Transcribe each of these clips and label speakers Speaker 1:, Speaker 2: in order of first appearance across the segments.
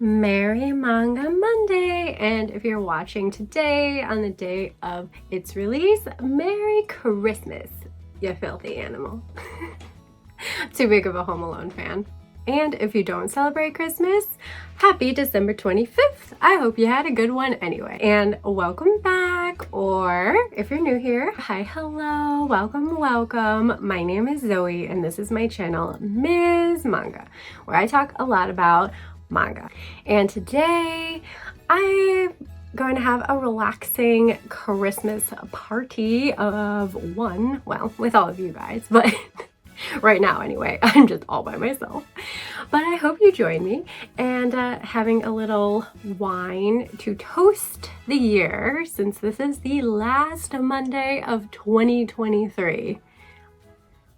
Speaker 1: Merry Manga Monday! And if you're watching today on the day of its release, Merry Christmas, you filthy animal. Too big of a Home Alone fan. And if you don't celebrate Christmas, happy December 25th. I hope you had a good one anyway. And welcome back, or if you're new here, hi, hello, welcome, welcome. My name is Zoe and this is my channel, Ms. Manga, where I talk a lot about manga. And today I'm going to have a relaxing Christmas party of one, well, with all of you guys, but right now anyway, I'm just all by myself. But I hope you join me and having a little wine to toast the year, since this is the last Monday of 2023.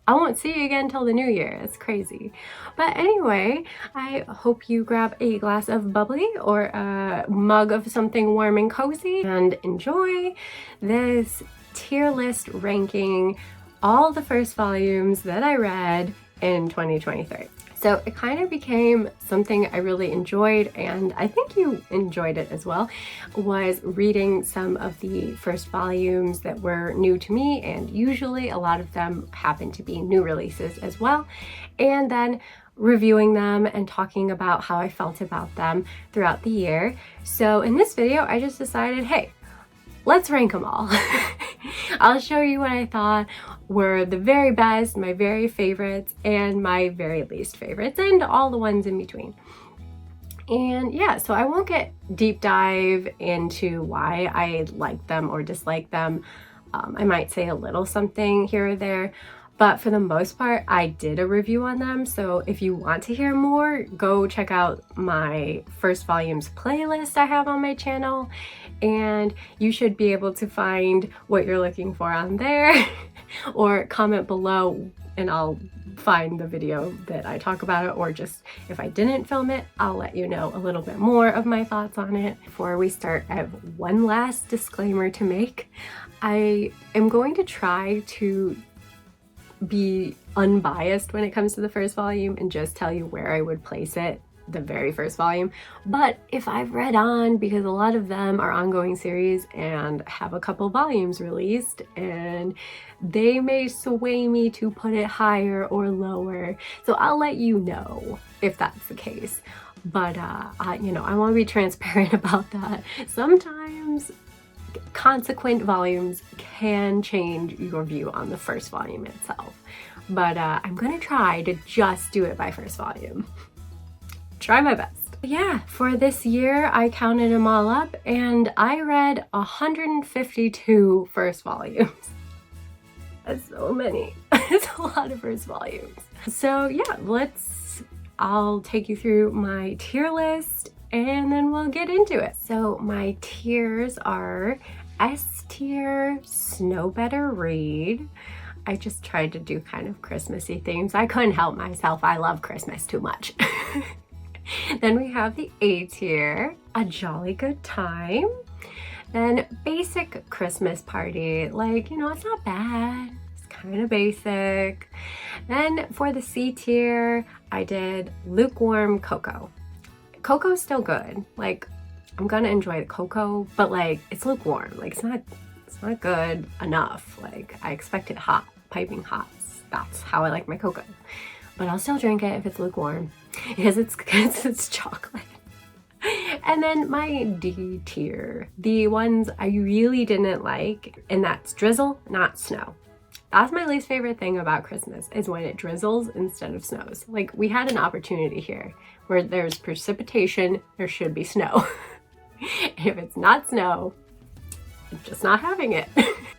Speaker 1: I won't see you again till the new year. It's crazy. But anyway, I hope you grab a glass of bubbly or a mug of something warm and cozy and enjoy this tier list ranking all the first volumes that I read in 2023. So it kind of became something I really enjoyed, and I think you enjoyed it as well, was reading some of the first volumes that were new to me, and usually a lot of them happen to be new releases as well, and then reviewing them and talking about how I felt about them throughout the year. So in this video, I just decided, hey, let's rank them all. I'll show you what I thought were the very best, my very favorites, and my very least favorites, and all the ones in between. And yeah, so I won't get deep dive into why I like them or dislike them. I might say a little something here or there, but for the most part, I did a review on them. So if you want to hear more, go check out my first volumes playlist I have on my channel, and you should be able to find what you're looking for on there, or comment below and I'll find the video that I talk about it, or just if I didn't film it, I'll let you know a little bit more of my thoughts on it. Before we start, I have one last disclaimer to make. I am going to try to be unbiased when it comes to the first volume and just tell you where I would place it, the very first volume. But if I've read on, because a lot of them are ongoing series and have a couple volumes released, and they may sway me to put it higher or lower. So I'll let you know if that's the case. But I want to be transparent about that. Sometimes consequent volumes can change your view on the first volume itself, but I'm gonna try to just do it by first volume. Try my best. Yeah, for this year I counted them all up and I read 152 first volumes. That's so many. It's a lot of first volumes. So yeah, I'll take you through my tier list and then we'll get into it. So my tiers are S tier, Snow Better Read. I just tried to do kind of Christmassy themes. I couldn't help myself. I love Christmas too much. Then we have the A tier, A Jolly Good Time. Then Basic Christmas Party. Like, it's not bad. It's kind of basic. Then for the C tier, I did Lukewarm Cocoa. Cocoa's still good. Like, I'm gonna enjoy the cocoa, but like, it's lukewarm. Like, it's not good enough. Like, I expect it hot, piping hot. That's how I like my cocoa. But I'll still drink it if it's lukewarm, because it's chocolate. And then my D tier, the ones I really didn't like, and that's drizzle, not snow. That's my least favorite thing about Christmas, is when it drizzles instead of snows. Like, we had an opportunity here where there's precipitation, there should be snow. If it's not snow, I'm just not having it.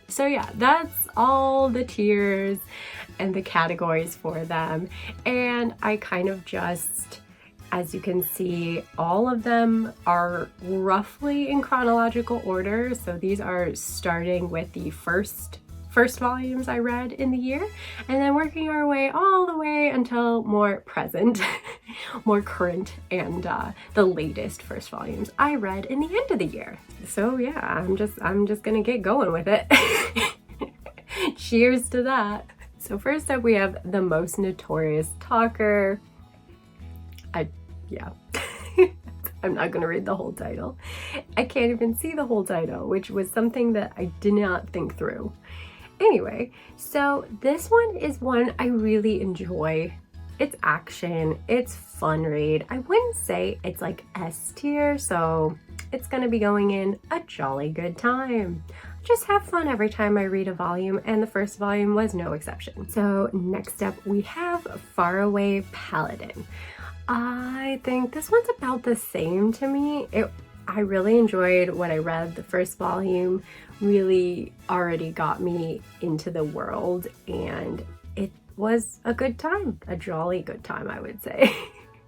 Speaker 1: So yeah, that's all the tiers and the categories for them. And I kind of just, as you can see, all of them are roughly in chronological order. So these are starting with the first volumes I read in the year, and then working our way all the way until more present, more current, and the latest first volumes I read in the end of the year. So yeah, I'm just gonna get going with it. Cheers to that. So first up, we have The Most Notorious Talker. Yeah. I'm not gonna read the whole title. I can't even see the whole title, which was something that I did not think through. Anyway, so this one is one I really enjoy. It's action, it's fun read. I wouldn't say it's like S tier, so it's gonna be going in a jolly good time. Just have fun every time I read a volume, and the first volume was no exception. So next up we have Faraway Paladin. I think this one's about the same to me. I really enjoyed what I read. The first volume really already got me into the world, and it was a good time, a jolly good time, I would say.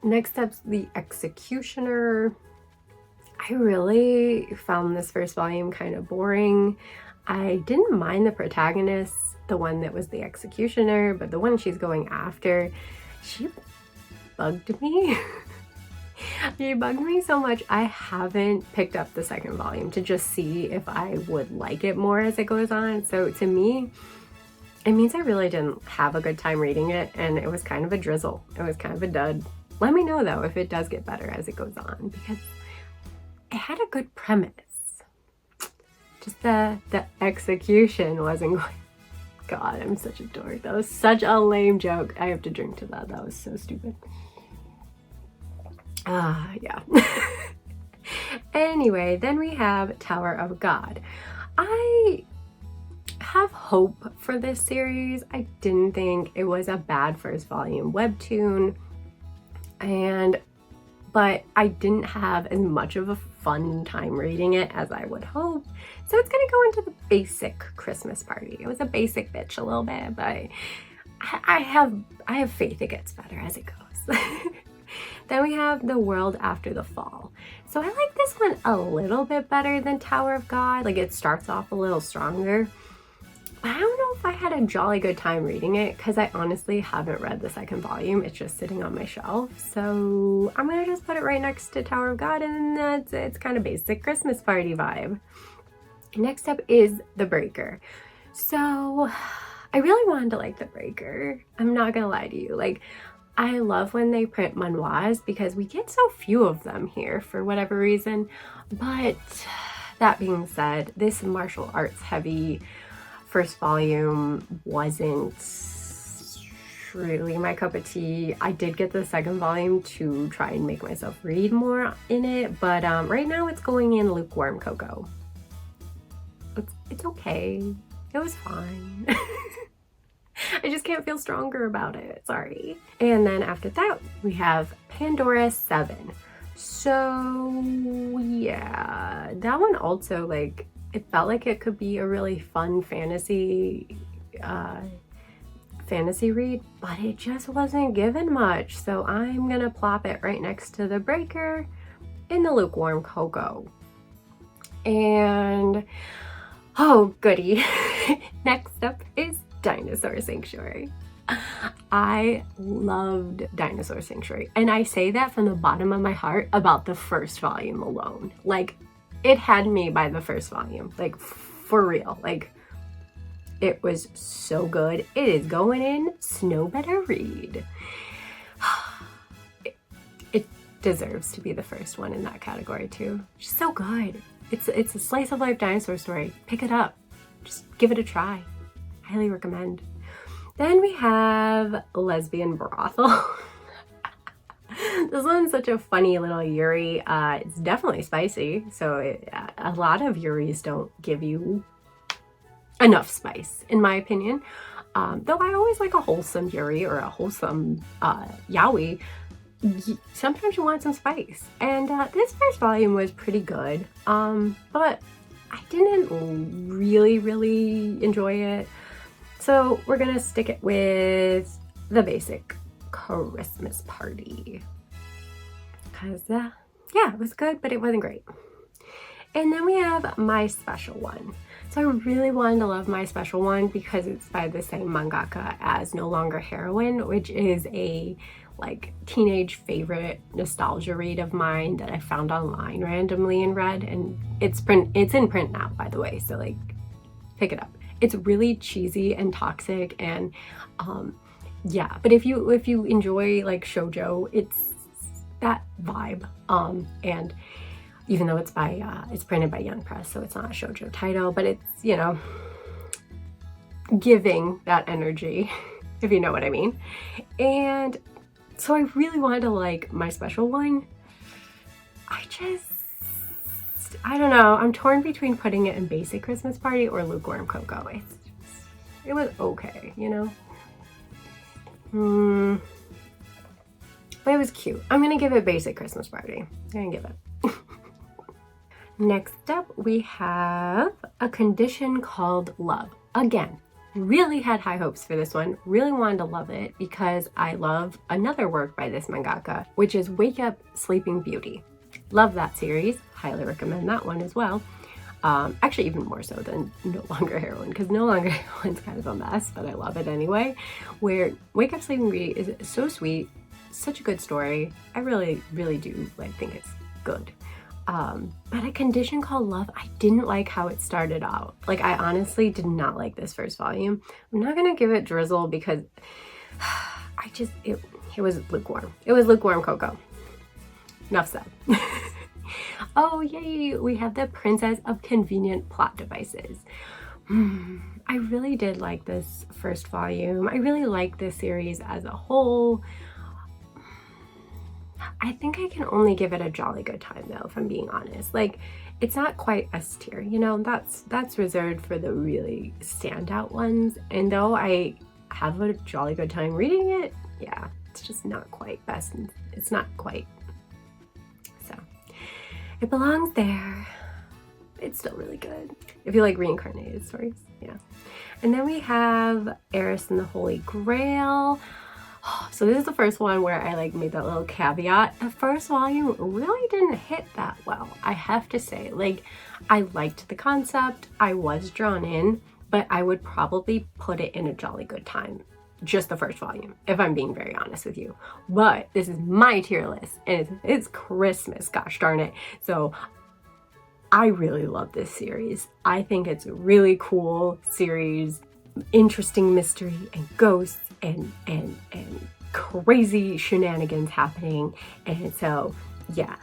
Speaker 1: Next up's The Executioner. I really found this first volume kind of boring. I didn't mind the protagonist, the one that was the executioner, but the one she's going after, she bugged me. She bugged me so much. I haven't picked up the second volume to just see if I would like it more as it goes on. So to me, it means I really didn't have a good time reading it, and it was kind of a drizzle. It was kind of a dud. Let me know though if it does get better as it goes on, because it had a good premise. Just the execution wasn't going. God, I'm such a dork. That was such a lame joke. I have to drink to that. That was so stupid. Yeah. Anyway, then we have Tower of God. I have hope for this series. I didn't think it was a bad first volume webtoon, but I didn't have as much of a fun time reading it as I would hope. So it's gonna go into the basic Christmas party. It was a basic bitch a little bit, but I have faith it gets better as it goes. Then we have The World After the Fall. So I like this one a little bit better than Tower of God. Like, it starts off a little stronger. But I don't know if I had a jolly good time reading it, because I honestly haven't read the second volume. It's just sitting on my shelf. So I'm gonna just put it right next to Tower of God, and it's kind of basic Christmas party vibe. Next up is The Breaker. So I really wanted to like The Breaker. I'm not gonna lie to you. Like, I love when they print manhwas because we get so few of them here for whatever reason. But that being said, this martial arts heavy first volume wasn't really my cup of tea. I did get the second volume to try and make myself read more in it, but right now it's going in lukewarm cocoa. It's okay. It was fine. I just can't feel stronger about it, sorry. And then after that, we have Pandora 7. So yeah, that one also, like, it felt like it could be a really fun fantasy read, but it just wasn't given much. So I'm gonna plop it right next to The Breaker in the lukewarm cocoa. And oh goody, next up is Dinosaur Sanctuary. I loved Dinosaur Sanctuary, and I say that from the bottom of my heart about the first volume alone. Like, it had me by the first volume, like, for real. Like, it was so good. It is going in Snow Better Read. It deserves to be the first one in that category too. Just so good. It's a slice of life dinosaur story. Pick it up. Just give it a try. Highly recommend. Then we have Lesbian Brothel. This one's such a funny little yuri. It's definitely spicy, so a lot of yuris don't give you enough spice, in my opinion. Though I always like a wholesome yuri or a wholesome yaoi. Sometimes you want some spice. And this first volume was pretty good, but I didn't really enjoy it. So we're gonna stick it with the basic Christmas party. Cause yeah, it was good, but it wasn't great. And then we have My Special One. So I really wanted to love My Special One because it's by the same mangaka as No Longer Heroine, which is a like teenage favorite nostalgia read of mine that I found online randomly and read, and it's in print now, by the way, so like pick it up. It's really cheesy and toxic, and yeah, but if you enjoy like shoujo, that vibe. And even though it's it's printed by Young Press, so it's not a shoujo title, but it's, you know, giving that energy, if you know what I mean. And so I really wanted to like my special one. I don't know. I'm torn between putting it in Basic Christmas Party or Lukewarm Cocoa. It was okay, you know? But it was cute. I'm gonna give it Basic Christmas Party. I'm gonna give it. Next up, we have A Condition Called Love. Again, really had high hopes for this one. Really wanted to love it because I love another work by this mangaka, which is Wake Up Sleeping Beauty. Love that series. Highly recommend that one as well. Actually, even more so than No Longer Heroine, because No Longer Heroine's kind of a mess, but I love it anyway. Where Wake Up Sleeping Beauty is so sweet, such a good story. I really, really do think it's good. But A Condition Called Love, I didn't like how it started out. Like, I honestly did not like this first volume. I'm not gonna give it drizzle because it was lukewarm. It was lukewarm cocoa. Enough said. Oh yay, we have The Princess of Convenient Plot Devices. I really did like this first volume. I really like this series as a whole. I think I can only give it a jolly good time though, if I'm being honest. Like, it's not quite S tier, you know, that's reserved for the really standout ones. And though I have a jolly good time reading it, yeah, it's just not quite best. It's not quite. So it belongs there. It's still really good if you like reincarnated stories. Yeah. And then we have Eris and the Holy Grail. So this is the first one where I made that little caveat. The first volume really didn't hit that well, I have to say. Like, I liked the concept, I was drawn in, but I would probably put it in a jolly good time. Just the first volume, if I'm being very honest with you. But this is my tier list, and it's Christmas, gosh darn it. So I really love this series. I think it's a really cool series. Interesting mystery and ghosts and crazy shenanigans happening. And so yeah,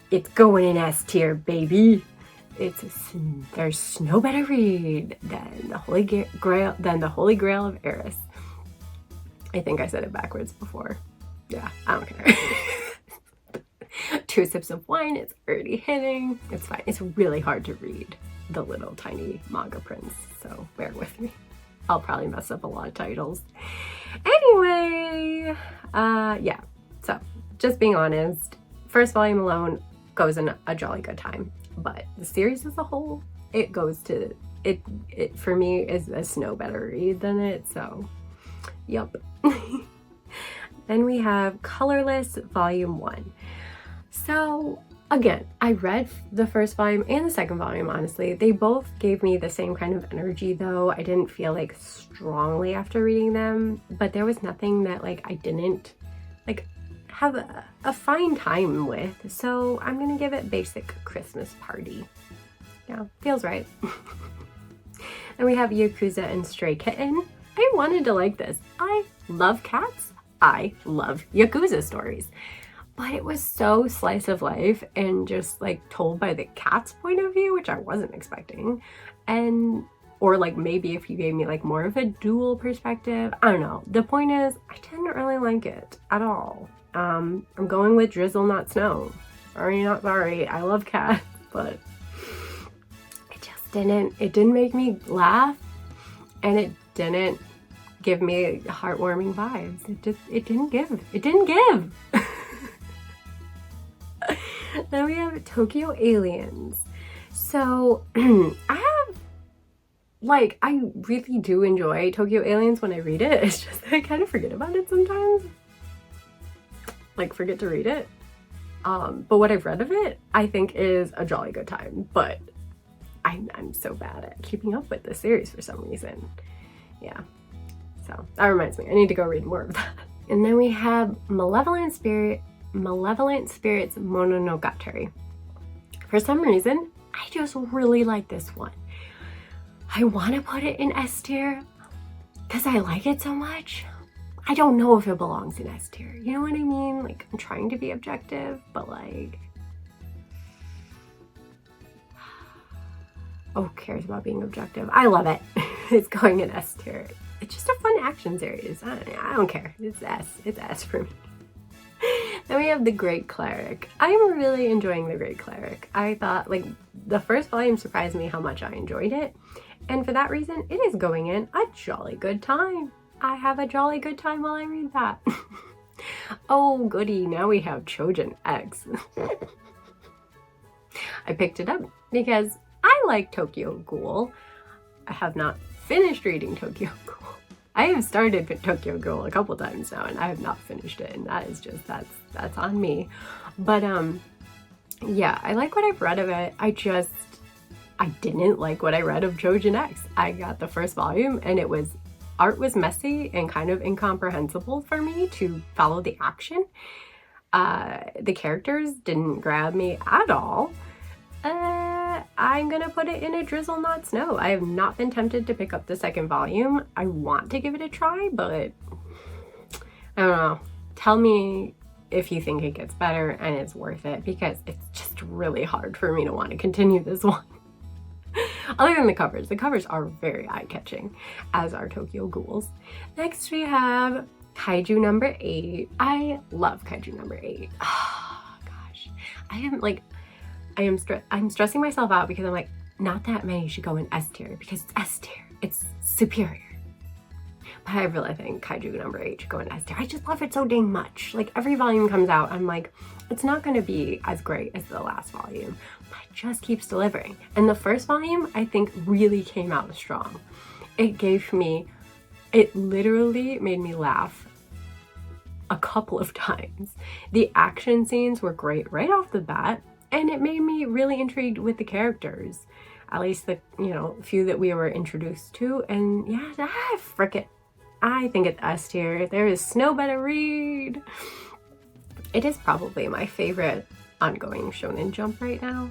Speaker 1: it's going in S tier, baby. There's no better read than the Holy Grail of Eris. I think I said it backwards before. Yeah, I don't care. 2 sips of wine, it's already hitting. It's fine. It's really hard to read the little tiny manga prints, so bear with me. I'll probably mess up a lot of titles. Anyway, yeah, so just being honest, first volume alone goes in a jolly good time, but the series as a whole, it for me is a snow better read than it, so yep. Then we have Colorless Volume 1. So again, I read the first volume and the second volume, honestly. They both gave me the same kind of energy though. I didn't feel strongly after reading them, but there was nothing that I didn't have a fine time with. So I'm gonna give it Basic Christmas Party. Yeah, feels right. Then we have Yakuza and Stray Kitten. I wanted to like this. I love cats. I love Yakuza stories. But it was so slice of life and just told by the cat's point of view, which I wasn't expecting. Or maybe if you gave me more of a dual perspective, I don't know. The point is, I didn't really like it at all. I'm going with drizzle, not snow. Sorry, not sorry. I love cats, but it didn't make me laugh, and it didn't give me heartwarming vibes. It didn't give. Then we have Tokyo Aliens. So I really do enjoy Tokyo Aliens when I read it. It's just I kind of forget about it sometimes. Forget to read it. But what I've read of it, I think is a jolly good time. But I'm so bad at keeping up with this series for some reason. Yeah. So that reminds me, I need to go read more of that. And then we have Malevolent Spirits Mononogatari. For some reason, I just really like this one. I want to put it in S tier because I like it so much. I don't know if it belongs in S tier. You know what I mean? Like, I'm trying to be objective, but like, oh, who cares about being objective? I love it. It's going in S tier. It's just a fun action series. I don't care. It's S. It's S for me. Then we have The Great Cleric. I'm really enjoying The Great Cleric. I thought, like, the first volume surprised me how much I enjoyed it. And for that reason, it is going in a jolly good time. I have a jolly good time while I read that. Oh, goody. Now we have Chojin X. I picked it up because I like Tokyo Ghoul. I have not finished reading Tokyo Ghoul. I have started Tokyo Ghoul a couple times now and I have not finished it, and that is just, that's on me. But yeah, I like what I've read of it. I didn't like what I read of Chojin X. I got the first volume and art was messy and kind of incomprehensible for me to follow the action. The characters didn't grab me at all. I'm gonna put it in a drizzle not snow. I have not been tempted to pick up the second volume. I want to give it a try, but I don't know. Tell me if you think it gets better and it's worth it, because it's just really hard for me to want to continue this one. Other than the covers are very eye-catching, as are Tokyo Ghouls. Next we have Kaiju number 8. I love Kaiju number 8. Oh gosh, I'm stressing myself out because I'm like, not that many should go in S tier because it's S tier. It's superior. But I really think Kaiju number 8 should go in S tier. I just love it so dang much. Like, every volume comes out, I'm like, it's not going to be as great as the last volume, but it just keeps delivering. And the first volume, I think, really came out strong. It literally made me laugh a couple of times. The action scenes were great right off the bat, and it made me really intrigued with the characters. At least the, few that we were introduced to. And yeah, frick it. I think it's S tier. There is no better read. It is probably my favorite ongoing Shonen Jump right now.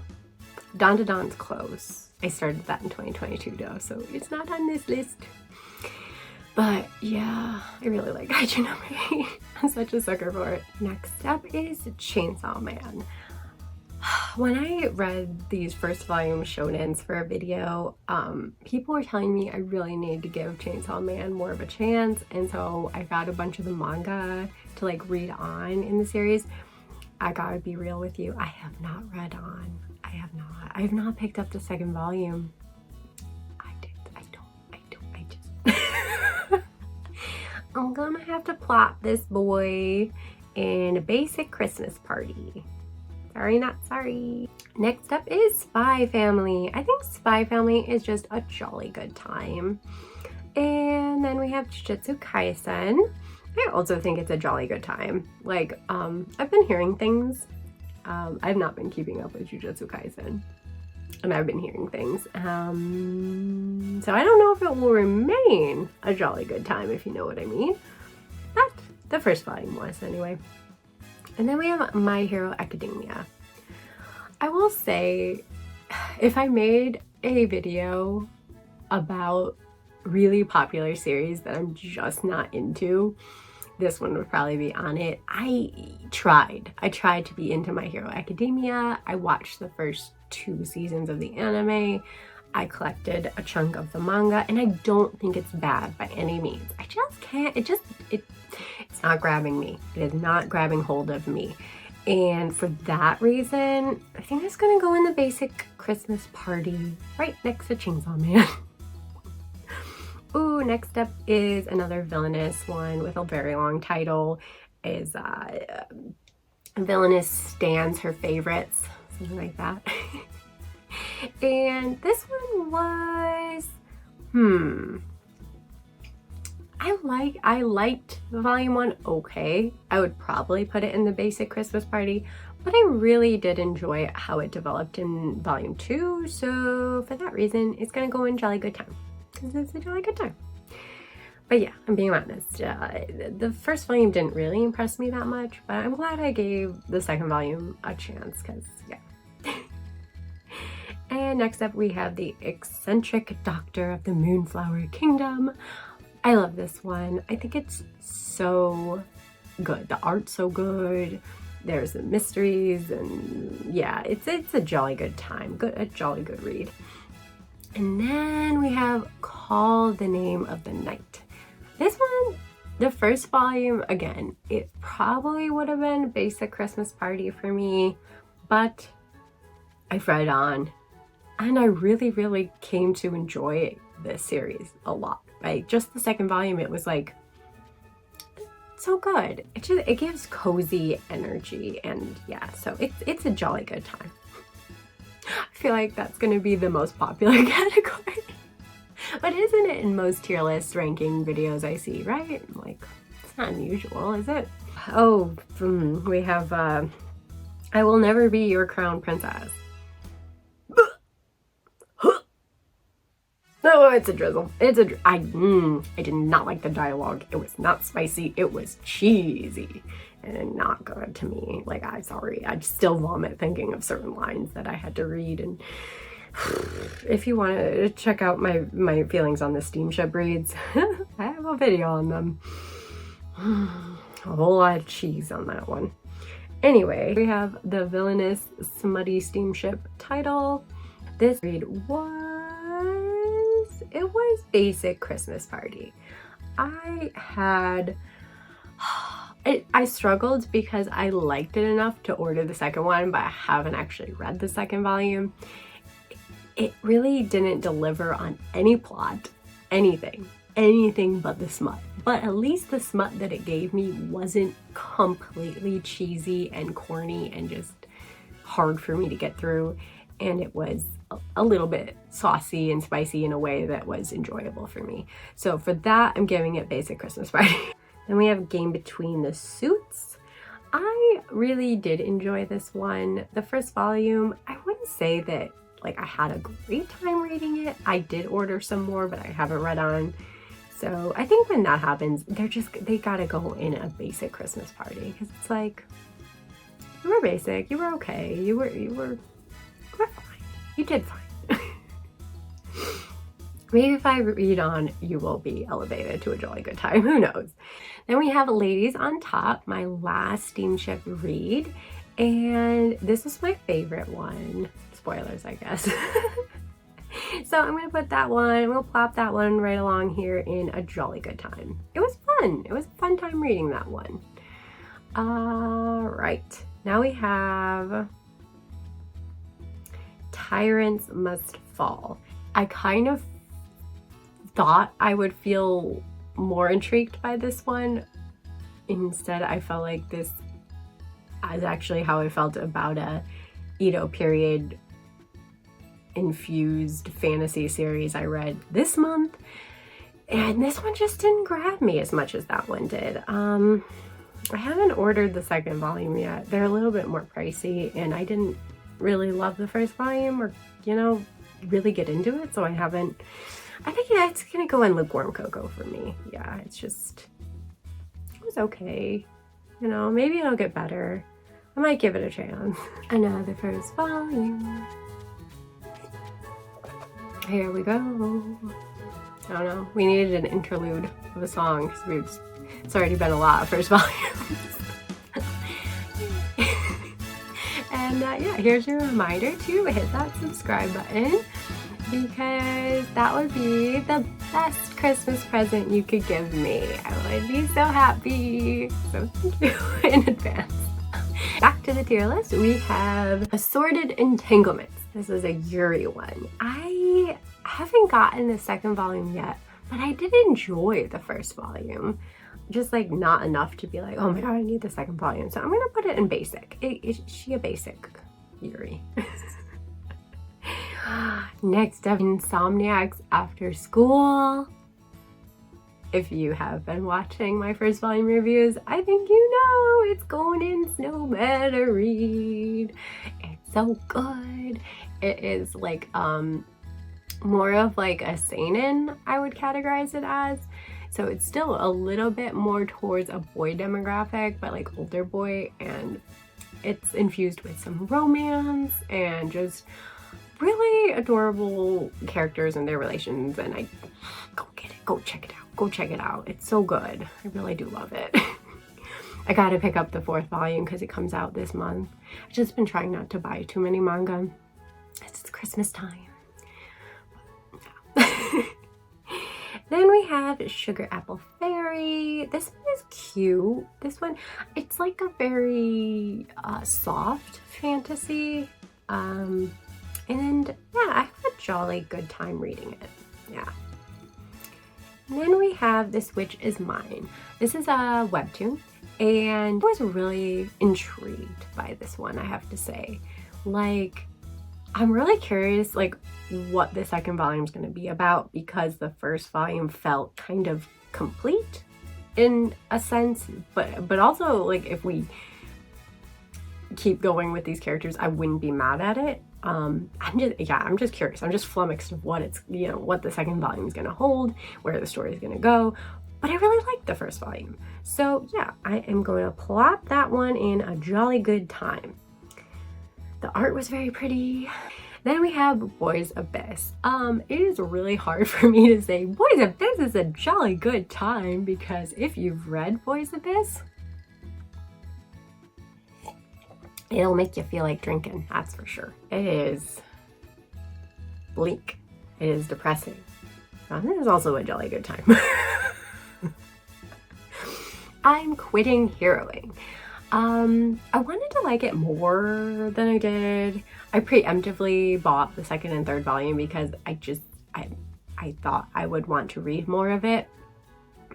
Speaker 1: Dawn to Dawn's close. I started that in 2022 though, so it's not on this list. But yeah, I really like Kaiju number 8. I'm such a sucker for it. Next up is Chainsaw Man. When I read these first volume shonens for a video, people were telling me I really need to give Chainsaw Man more of a chance, and so I got a bunch of the manga to like read on in the series. I gotta be real with you, I have not read on. I have not picked up the second volume. I'm gonna have to plot this boy in a basic Christmas party. Sorry, not sorry. Next up is Spy Family. I think Spy Family is just a jolly good time. And then we have Jujutsu Kaisen. I also think it's a jolly good time. Like, I've been hearing things. I've not been keeping up with Jujutsu Kaisen, and I've been hearing things. So I don't know if it will remain a jolly good time, if you know what I mean. But the first volume was anyway. And then we have My Hero Academia. I will say, if I made a video about really popular series that I'm just not into, this one would probably be on it. I tried to be into My Hero Academia. I watched the first 2 seasons of the anime. I collected a chunk of the manga, and I don't think it's bad by any means. I just can't, it's not grabbing me. It is not grabbing hold of me. And for that reason, I think it's gonna go in the basic Christmas party right next to Chainsaw Man. Ooh, next up is another villainous one with a very long title. Is Villainous Stands Her Favorites, something like that. And this one was, I liked volume 1 okay. I would probably put it in the basic Christmas party, but I really did enjoy how it developed in volume 2, so for that reason, it's gonna go in jolly good time, because it's a jolly good time. But yeah, I'm being honest, the first volume didn't really impress me that much, but I'm glad I gave the second volume a chance, because yeah. And next up we have The Eccentric Doctor of the Moonflower Kingdom. I love this one. I think it's so good. The art's so good. There's the mysteries, and yeah, it's a jolly good time. A jolly good read. And then we have Call the Name of the Night. This one, the first volume, again, it probably would have been basic Christmas party for me, but I've read on and I really came to enjoy this series a lot. Like just the second volume, it was like so good. It gives cozy energy, and yeah, so it's a jolly good time. I feel like that's gonna be the most popular category. But isn't it in most tier list ranking videos I see, right? Like, it's not unusual, is it? Oh, we have I Will Never Be Your Crown Princess. No, it's a drizzle. I did not like the dialogue. It was not spicy. It was cheesy and not good to me. Like, I'm sorry. I still vomit thinking of certain lines that I had to read. And if you want to check out my feelings on the steamship reads, I have a video on them. A whole lot of cheese on that one. Anyway, we have the villainous smutty steamship title. This read was basic Christmas party. I struggled because I liked it enough to order the second one, but I haven't actually read the second volume. It really didn't deliver on any plot, anything but the smut. But at least the smut that it gave me wasn't completely cheesy and corny and just hard for me to get through. And it was a little bit saucy and spicy in a way that was enjoyable for me. So for that, I'm giving it basic Christmas party. Then we have Game Between the Suits. I really did enjoy this one. The first volume, I wouldn't say that like I had a great time reading it. I did order some more, but I haven't read on. So I think when that happens, they gotta go in a basic Christmas party, because it's like, you were basic, you were okay, you were fine. You did fine. Maybe if I read on, you will be elevated to a jolly good time. Who knows? Then we have Ladies on Top, my last steamship read. And this was my favorite one. Spoilers, I guess. So I'm going to put that one, we'll plop that one right along here in a jolly good time. It was fun. It was a fun time reading that one. Right. Now we have Tyrants Must Fall. I kind of thought I would feel more intrigued by this one. Instead, I felt like this is actually how I felt about a Edo period infused fantasy series I read this month. And this one just didn't grab me as much as that one did. I haven't ordered the second volume yet. They're a little bit more pricey, and I didn't really love the first volume or, really get into it. So I think it's gonna go in lukewarm cocoa for me. Yeah, it was okay. Maybe it'll get better. I might give it a chance. Another first volume. Here we go. I don't know. We needed an interlude of a song because it's already been a lot of first volumes. And yeah, here's your reminder to hit that subscribe button, because that would be the best Christmas present you could give me. I would be so happy. So thank you in advance. Back to the tier list, we have Assorted Entanglements. This is a Yuri one. I haven't gotten the second volume yet, but I did enjoy the first volume. Just like not enough to be like, oh my god, I need the second volume. So I'm gonna put it in basic. Is she a basic Yuri? Next up, Insomniacs After School. If you have been watching my first volume reviews, I think you know it's going in no matter read. It's so good. It is like more of like a seinen, I would categorize it as. So it's still a little bit more towards a boy demographic, but like older boy, and it's infused with some romance and just really adorable characters and their relations, and go get it. go check it out. Go check it out. It's so good. I really do love it. I gotta pick up the 4th volume because it comes out this month. I've just been trying not to buy too many manga. It's Christmas time. Then we have Sugar Apple Fairy. This one is cute. This one, it's like a very soft fantasy. And yeah, I have a jolly good time reading it. Yeah. And then we have This Witch Is Mine. This is a webtoon, and I was really intrigued by this one, I have to say. Like, I'm really curious like what the 2nd volume is going to be about, because the 1st volume felt kind of complete in a sense, but also like if we keep going with these characters, I wouldn't be mad at it. I'm just curious. I'm just flummoxed of what it's, you know, what the 2nd volume is going to hold, where the story is going to go. But I really liked the 1st volume. So yeah, I am going to plop that one in a jolly good time. The art was very pretty. Then we have Boys Abyss. It is really hard for me to say Boys Abyss is a jolly good time, because if you've read Boys Abyss, it'll make you feel like drinking, that's for sure. It is bleak. It is depressing. And it is also a jolly good time. I'm quitting heroing. I wanted to like it more than I did. I preemptively bought the 2nd and 3rd volume because I thought I would want to read more of it.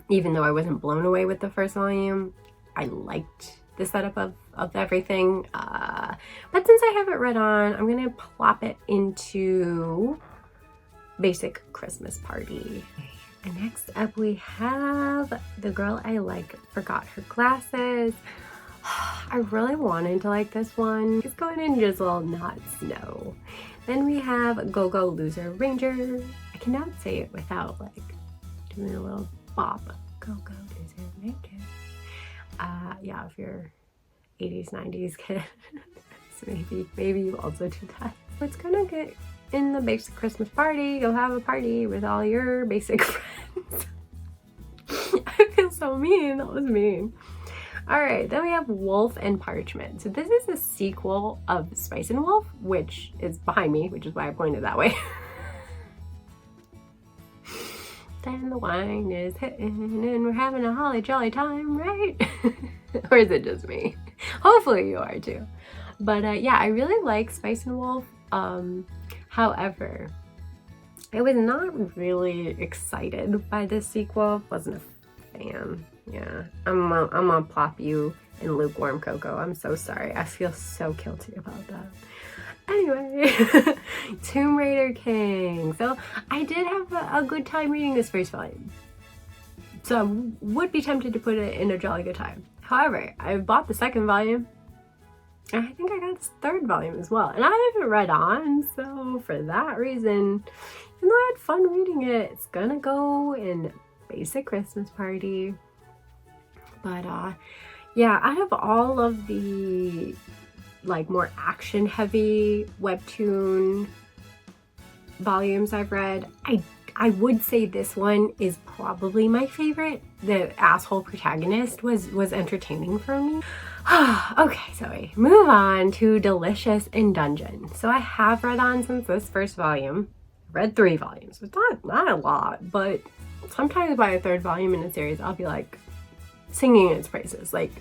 Speaker 1: Even though I wasn't blown away with the 1st volume, I liked the setup of everything. But since I have it read on, I'm gonna plop it into Basic Christmas Party. And next up we have The Girl I Like Forgot Her Glasses. I really wanted to like this one. It's going in drizzle, not snow. Then we have Go Go Loser Ranger. I cannot say it without like doing a little bop. Go Go Loser Ranger. Yeah, if you're 80s, 90s kid, so maybe you also do that. It's gonna get in the Basic Christmas Party. Go have a party with all your basic friends. I feel so mean. That was mean. All right, then we have Wolf and Parchment. So this is a sequel of Spice and Wolf, which is behind me, which is why I pointed that way. Then the wine is hitting and we're having a holly jolly time, right? Or is it just me? Hopefully you are too. But yeah, I really like Spice and Wolf. However, I was not really excited by this sequel. Wasn't a fan. Yeah, I'm gonna plop you in lukewarm cocoa. I'm so sorry. I feel so guilty about that. Anyway, Tomb Raider King. So I did have a good time reading this 1st volume. So I would be tempted to put it in a jolly good time. However, I bought the 2nd volume. And I think I got this 3rd volume as well. And I haven't read on, so for that reason, even though I had fun reading it, it's gonna go in Basic Christmas Party. But yeah, out of all of the like more action heavy webtoon volumes I've read, I would say this one is probably my favorite. The asshole protagonist was entertaining for me. Okay, so we move on to Delicious in Dungeon. So I have read on since this 1st volume. I've read 3 volumes. It's not a lot, but sometimes by a 3rd volume in a series, I'll be like singing its praises, like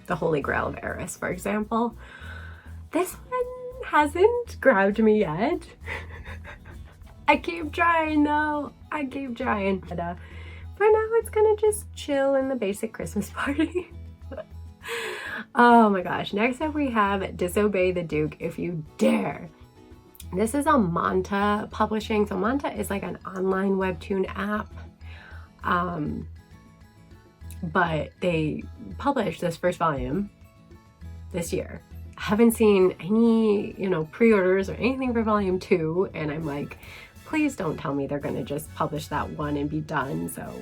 Speaker 1: The Holy Grail of Eris, for example. This one hasn't grabbed me yet. I keep trying though. I keep trying. But for now, it's gonna just chill in the Basic Christmas Party. Oh my gosh. Next up we have Disobey the Duke If You Dare. This is on Manta Publishing. So Manta is like an online webtoon app. But they published this 1st volume this year. I haven't seen any, pre-orders or anything for volume 2, and I'm like, please don't tell me they're gonna just publish that one and be done. So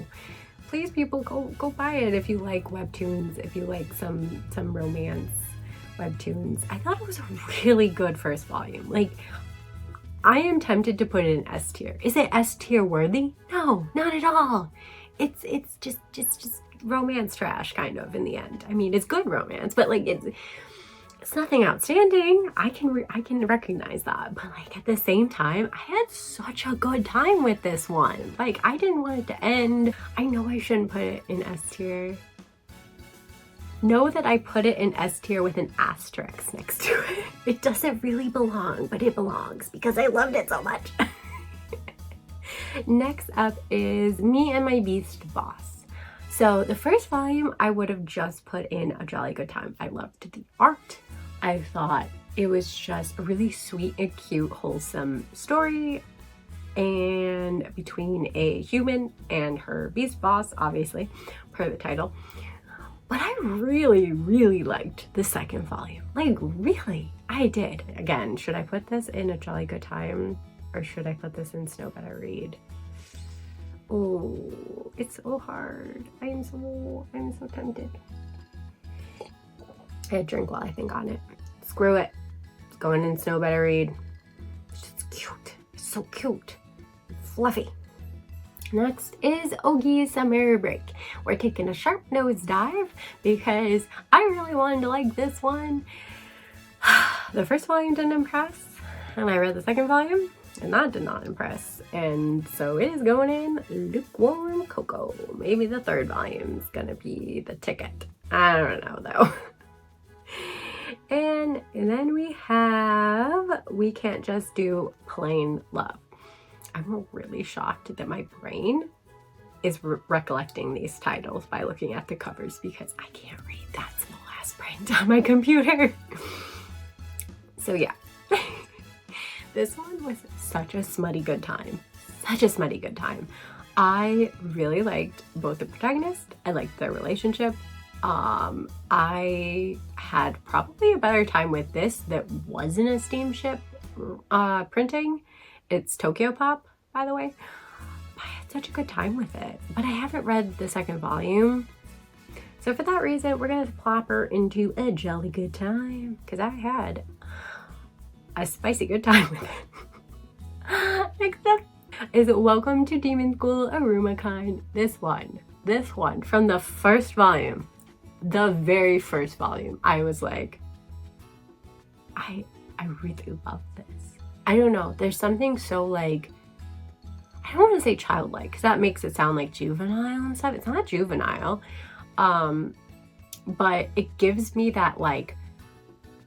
Speaker 1: please, people, go buy it if you like webtoons, if you like some romance webtoons. I thought it was a really good 1st volume. Like, I am tempted to put it in S tier. Is it S tier worthy? No, not at all. It's just romance trash kind of in the end. I mean, it's good romance, but like it's nothing outstanding. I can recognize that, but like at the same time, I had such a good time with this one. Like I didn't want it to end. I know I shouldn't put it in S tier. Know that I put it in S tier with an asterisk next to it. It doesn't really belong, but it belongs because I loved it so much. Next up is Me and My Beast Boss. So the first volume I would have just put in a jolly good time. I loved the art. I thought it was just a really sweet and cute, wholesome story, and between a human and her beast boss, obviously, per the title. But I really, really liked the second volume. Like, really, I did. Again, should I put this in a jolly good time or should I put this in Snow Better Read? Oh, it's so hard. I'm so tempted. I drink while I think on it. Screw it. It's going in Snow Better Read. It's just cute. It's so cute. Fluffy. Next is Ogie's Summer Break. We're taking a sharp nose dive because I really wanted to like this one. The first volume didn't impress, and I read the second volume, and that did not impress. And so it is going in lukewarm cocoa. Maybe the third volume's gonna be the ticket. I don't know though. And then we have We Can't Just Do Plain Love. I'm really shocked that my brain is recollecting these titles by looking at the covers because I can't read that small ass print on my computer. So yeah, this one was such a smutty good time. Such a smutty good time. I really liked both the protagonists. I liked their relationship. I had probably a better time with this that wasn't a steamship printing. It's Tokyo Pop, by the way. I had such a good time with it, but I haven't read the second volume. So for that reason, we're gonna plop her into a jolly good time because I had a spicy good time with it. Next up is Welcome to Demon School Arumakine. This one from the first volume, the very first volume, I was like, I really love this. I don't know, there's something so like, I don't want to say childlike because that makes it sound like juvenile and stuff. It's not juvenile, but it gives me that like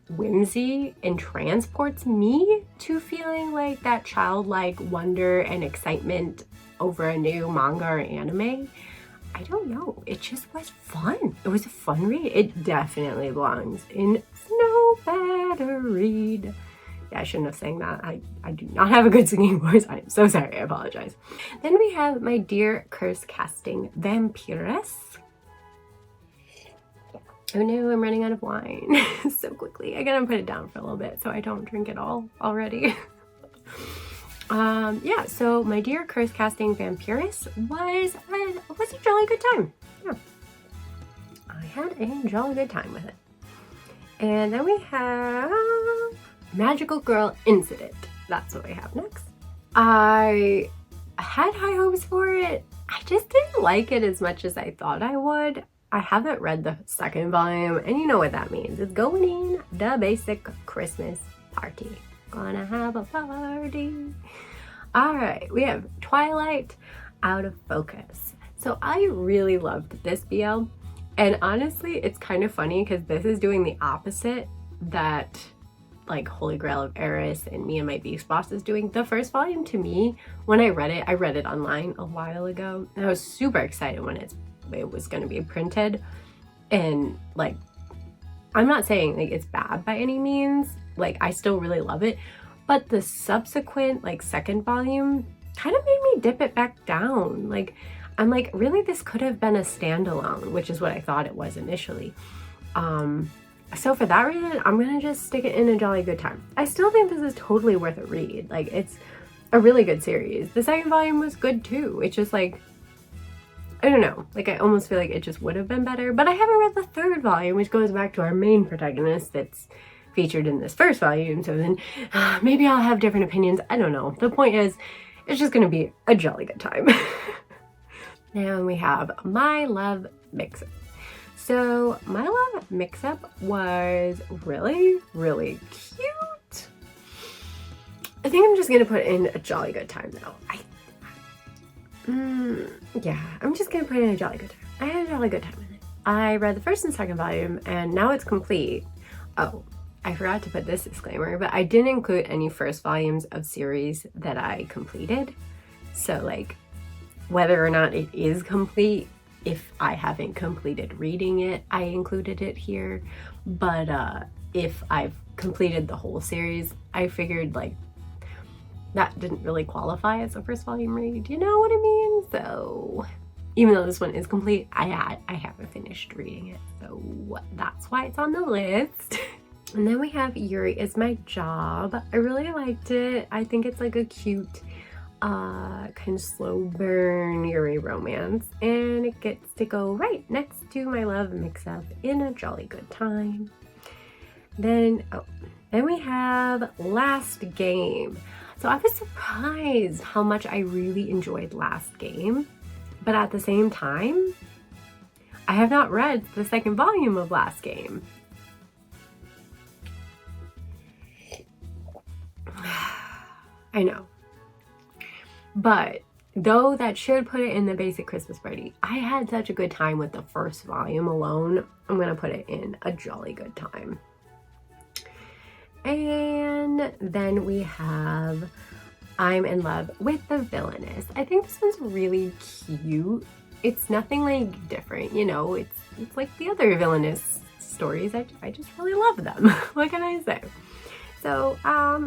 Speaker 1: whimsy and transports me to feeling like that childlike wonder and excitement over a new manga or anime. I don't know, it just was fun. It was a fun read. It definitely belongs in Snow Better Read. Yeah, I shouldn't have sang that. I do not have a good singing voice. I am so sorry. I apologize. Then we have My Dear Curse Casting Vampiress. Oh no, I'm running out of wine so quickly. I gotta put it down for a little bit so I don't drink it all already. Yeah, so My Dear Curse Casting Vampiress was a jolly good time. Yeah, I had a jolly good time with it. And then we have Magical Girl Incident. That's what we have next. I had high hopes for it. I just didn't like it as much as I thought I would. I haven't read the second volume, and you know what that means. It's going in the basic Christmas party. Gonna have a party. All right, we have Twilight Out of Focus. So I really loved this BL, and honestly, it's kind of funny because this is doing the opposite that like Holy Grail of Eris and Me and My Beast Boss is doing. The first volume, to me, when I read it online a while ago, and I was super excited when it was going to be printed. And like, I'm not saying like it's bad by any means, like I still really love it, but the subsequent like second volume kind of made me dip it back down. Like, I'm like, really, this could have been a standalone, which is what I thought it was initially. So for that reason, I'm gonna just stick it in a jolly good time. I still think this is totally worth a read. Like, it's a really good series. The second volume was good too. It's just like, I don't know, like I almost feel like it just would have been better, but I haven't read the third volume, which goes back to our main protagonist that's featured in this first volume, so then maybe I'll have different opinions. I don't know. The point is, it's just gonna be a jolly good time. Now we have My Love Mix-Up. So My Love Mix-Up was really, really cute. I think I'm just gonna put in a jolly good time though. Yeah, I'm just gonna put in a jolly good time. I had a jolly good time with it. I read the first and second volume and now it's complete. Oh, I forgot to put this disclaimer, but I didn't include any first volumes of series that I completed. So like, whether or not it is complete, if I haven't completed reading it, I included it here. But if I've completed the whole series, I figured like that didn't really qualify as a first volume read, you know what I mean? So even though this one is complete, I haven't finished reading it, so that's why it's on the list. And then we have Yuri Is My Job. I really liked it. I think it's like a cute kind of slow burn Yuri romance, and it gets to go right next to My Love Mix-Up in a jolly good time. Then we have Last Game. So I was surprised how much I really enjoyed Last Game, but at the same time, I have not read the second volume of Last Game. I know. But though that should put it in the basic Christmas party, I had such a good time with the first volume alone. I'm gonna put it in a jolly good time. And then we have I'm in Love with the Villainess. I think this one's really cute. It's nothing like different, you know, it's like the other Villainous stories. I just really love them. What can I say? So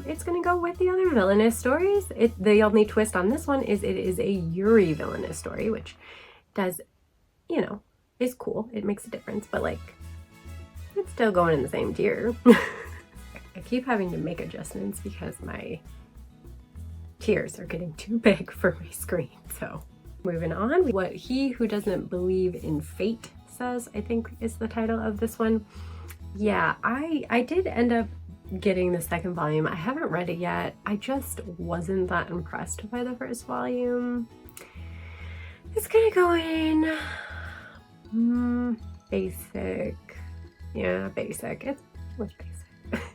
Speaker 1: it's gonna go with the other Villainous stories. The only twist on this one is it is a Yuri Villainous story, which does, you know, is cool. It makes a difference, but like, it's still going in the same tier. I keep having to make adjustments because my tiers are getting too big for my screen. So moving on, What He Who Doesn't Believe in Fate Says, I think is the title of this one. Yeah, I did end up getting the second volume. I haven't read it yet. I just wasn't that impressed by the first volume. It's gonna go in basic. Yeah, basic. It was basic.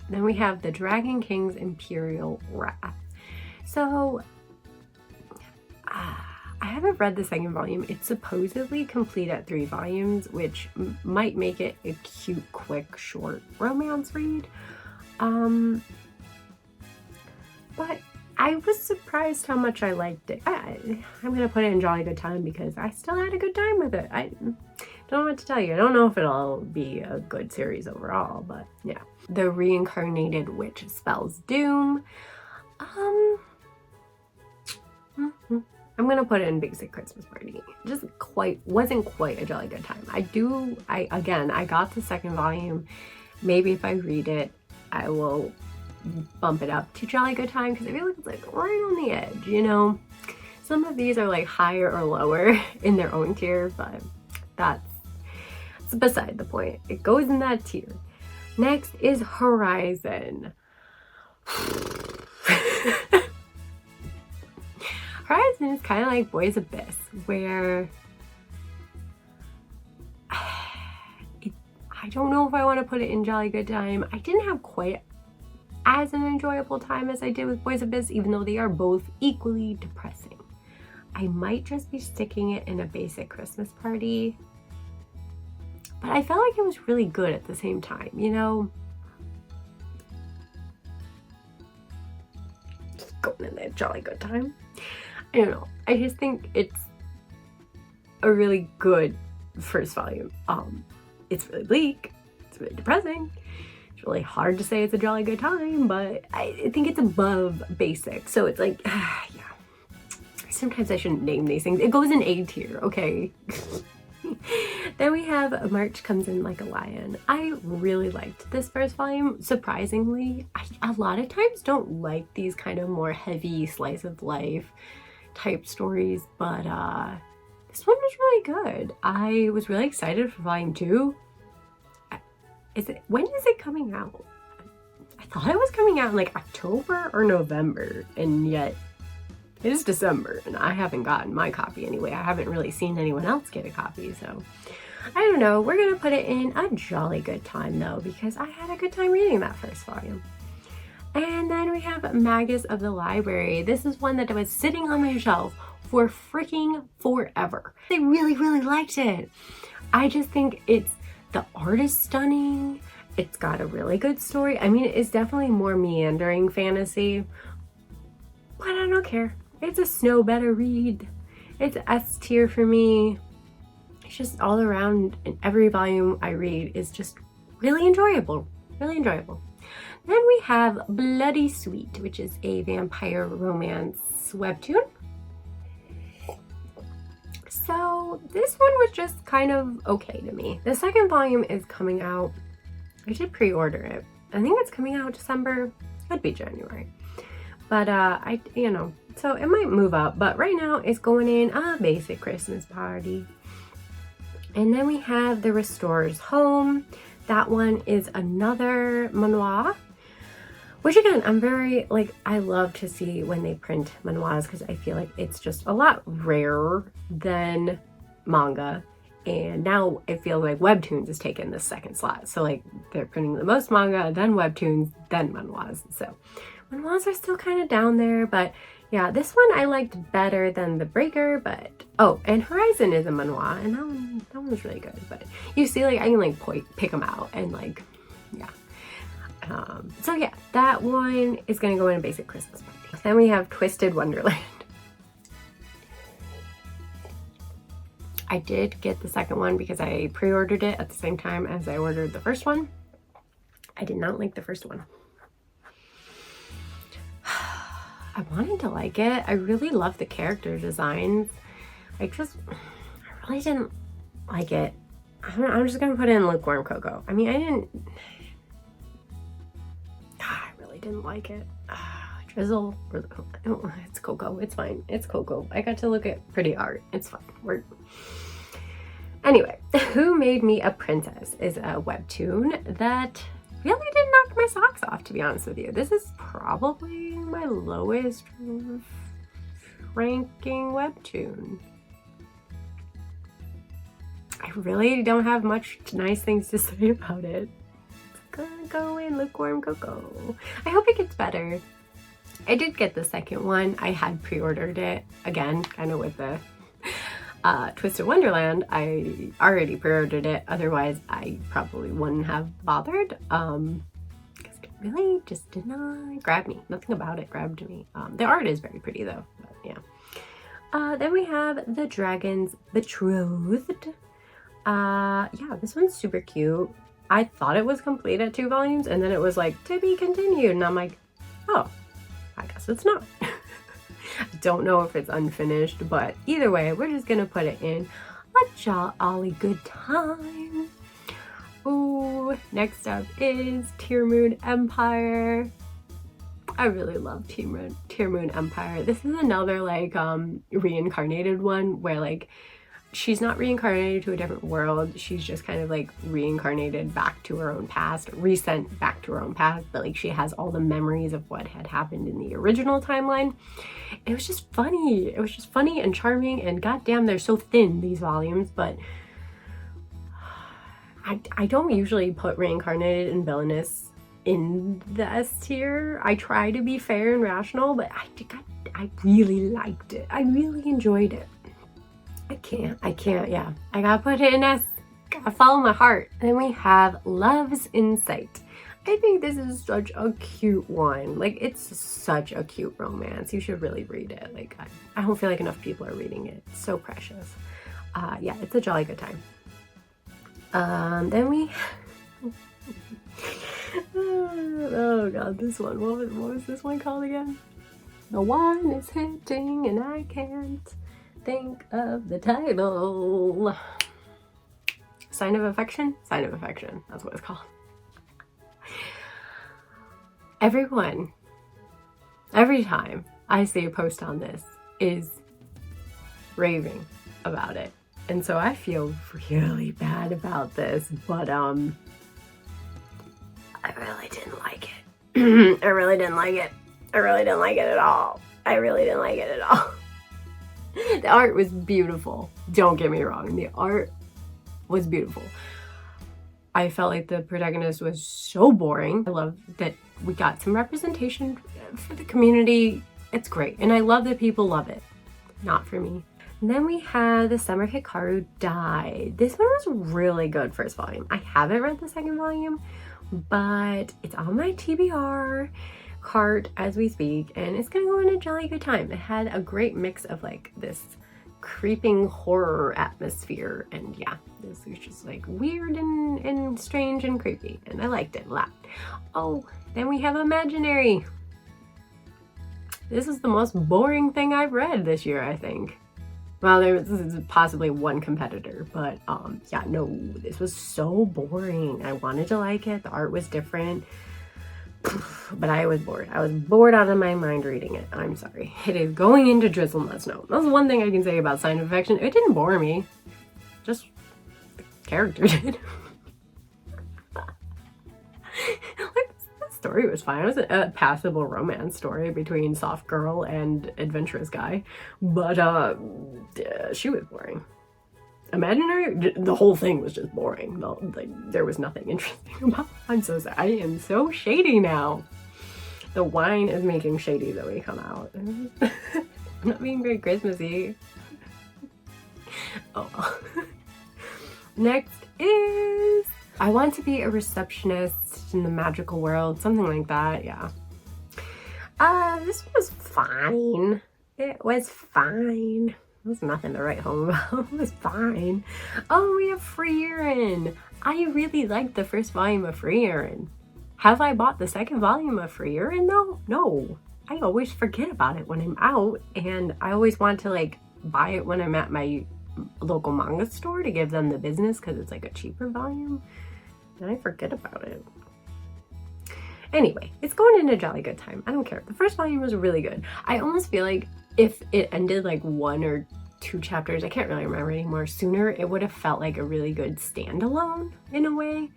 Speaker 1: Then we have The Dragon King's Imperial Wrath. So I haven't read the second volume. It's supposedly complete at 3 volumes, which might make it a cute, quick, short romance read. But I was surprised how much I liked it. I'm gonna put it in jolly good time because I still had a good time with it. I don't know what to tell you. I don't know if it'll be a good series overall, but yeah. The Reincarnated Witch Spells Doom. I'm gonna put it in basic Christmas party. Just wasn't quite a jolly good time. I got the second volume. Maybe if I read it, I will bump it up to jolly good time because I feel like it's like right on the edge, you know? Some of these are like higher or lower in their own tier, but that's beside the point. It goes in that tier. Next is Horizon. Horizon is kind of like Boys Abyss, where I don't know if I want to put it in jolly good time. I didn't have quite as an enjoyable time as I did with Boys Abyss, even though they are both equally depressing. I might just be sticking it in a basic Christmas party, but I felt like it was really good at the same time, you know? Just going in there, jolly good time. I don't know. I just think it's a really good first volume. It's really bleak. It's really depressing. It's really hard to say it's a jolly good time, but I think it's above basic. So it's like, yeah. Sometimes I shouldn't name these things. It goes in A tier, okay? Then we have March Comes In Like a Lion. I really liked this first volume, surprisingly. I a lot of times don't like these kind of more heavy slice of life type stories, but this one was really good. I was really excited for volume 2. When is it coming out? I thought it was coming out in like October or November, and yet it is December and I haven't gotten my copy anyway. I haven't really seen anyone else get a copy, so I don't know. We're gonna put it in a jolly good time though, because I had a good time reading that first volume. And then we have Magas of the Library. This is one that was sitting on my shelf for freaking forever. I really, really liked it. I just think the art is stunning. It's got a really good story. I mean, it's definitely more meandering fantasy, but I don't care. It's a snow better read. It's S tier for me. It's just all around, and every volume I read is just really enjoyable, really enjoyable. Then we have Bloody Sweet, which is a vampire romance webtoon. So this one was just kind of okay to me. The second volume is coming out. I did pre-order it. I think it's coming out December, could be January. But so it might move up, but right now it's going in a basic Christmas party. And then we have The Restorer's Home. That one is another manhwa, which again, I'm very, I love to see when they print manhwas because I feel like it's just a lot rarer than manga. And now it feels like webtoons is taking the second slot. So they're printing the most manga, then webtoons, then manhwas. So manhwas are still kind of down there, but yeah, this one I liked better than The Breaker, but oh, and Horizon is a manhwa, and that one was really good. But you see, I can pick them out, and yeah. So yeah, that one is gonna go in a basic Christmas party. Then we have Twisted Wonderland. I did get the second one because I pre-ordered it at the same time as I ordered the first one. I did not like the first one. I wanted to like it. I really love the character designs. I really didn't like it. I'm just gonna put it in lukewarm cocoa. I mean, I really didn't like it. Drizzle, it's cocoa, it's fine, it's cocoa. I got to look at pretty art, it's fine. Anyway, Who Made Me a Princess is a webtoon that really did knock my socks off, to be honest with you. This is probably my lowest ranking webtoon. I really don't have much nice things to say about it. It's gonna go in lukewarm cocoa. I hope it gets better. I did get the second one. I had pre-ordered it, again, kind of with the Twisted Wonderland. I already pre-ordered it, otherwise I probably wouldn't have bothered, because it really just did not grab me. Nothing about it grabbed me. The art is very pretty though, but yeah. Then we have The Dragon's Betrothed. Yeah, this one's super cute. I thought it was complete at 2 volumes, and then it was to be continued, and I'm like, oh, I guess it's not. I don't know if it's unfinished, but either way, we're just gonna put it in a jolly good time. Ooh, next up is Tear Moon Empire. I really love Tear Moon Empire. This is another reincarnated one where she's not reincarnated to a different world. She's just kind of reincarnated back to her own past, resent back to her own past, but she has all the memories of what had happened in the original timeline. It was just funny. It was just funny and charming, and goddamn, they're so thin, these volumes, but I don't usually put reincarnated and villainous in the S tier. I try to be fair and rational, but I really liked it. I really enjoyed it. I can't, yeah. I gotta put it in S. Gotta follow my heart. Then we have Love's Insight. I think this is such a cute one. It's such a cute romance. You should really read it. I don't feel like enough people are reading it. It's so precious. Yeah, it's a jolly good time. Then we... oh god, this one. What was this one called again? The one is hitting and I can't think of the title. Sign of Affection? Sign of Affection. That's what it's called. Everyone, every time I see a post on this, is raving about it. And so I feel really bad about this, but I really didn't like it. I really didn't like it. I really didn't like it at all. I really didn't like it at all. The art was beautiful. Don't get me wrong. The art was beautiful. I felt like the protagonist was so boring. I love that we got some representation for the community. It's great. And I love that people love it. Not for me. And then we had The Summer Hikaru Died. This one was really good, first volume. I haven't read the second volume, but it's on my TBR cart as we speak, and it's gonna go in a jolly good time. It had a great mix of like this creeping horror atmosphere, and yeah, this was just like weird and strange and creepy, and I liked it a lot. Oh, then we have Imaginary. This is the most boring thing I've read this year, I think. Well, this is possibly one competitor, but yeah, no, this was so boring. I wanted to like it. The art was different, but I was bored. I was bored out of my mind reading it. I'm sorry. It is going into drizzle must know. That's one thing I can say about Sign of Affection. It didn't bore me. Just the character did. Story was fine. It was a passable romance story between soft girl and adventurous guy, but she was boring. Imaginary, the whole thing was just boring. Like, there was nothing interesting about it. I'm so sorry. I am so shady now. The wine is making shady that we come out. I'm not being very Christmassy. Oh well. Next is I Want to Be a Receptionist in the Magical World, something like that, yeah. This was fine. It was fine. There's nothing to write home about. It was fine. Oh, we have Free Aaron. I really liked the first volume of Free Aaron. Have I bought the second volume of Free Aaron though? No. I always forget about it when I'm out, and I always want to like buy it when I'm at my local manga store to give them the business because it's like a cheaper volume. And I forget about it. Anyway, it's going in a jolly good time. I don't care. The first volume was really good. I almost feel like if it ended like 1 or 2 chapters, I can't really remember anymore, sooner, it would have felt like a really good standalone in a way.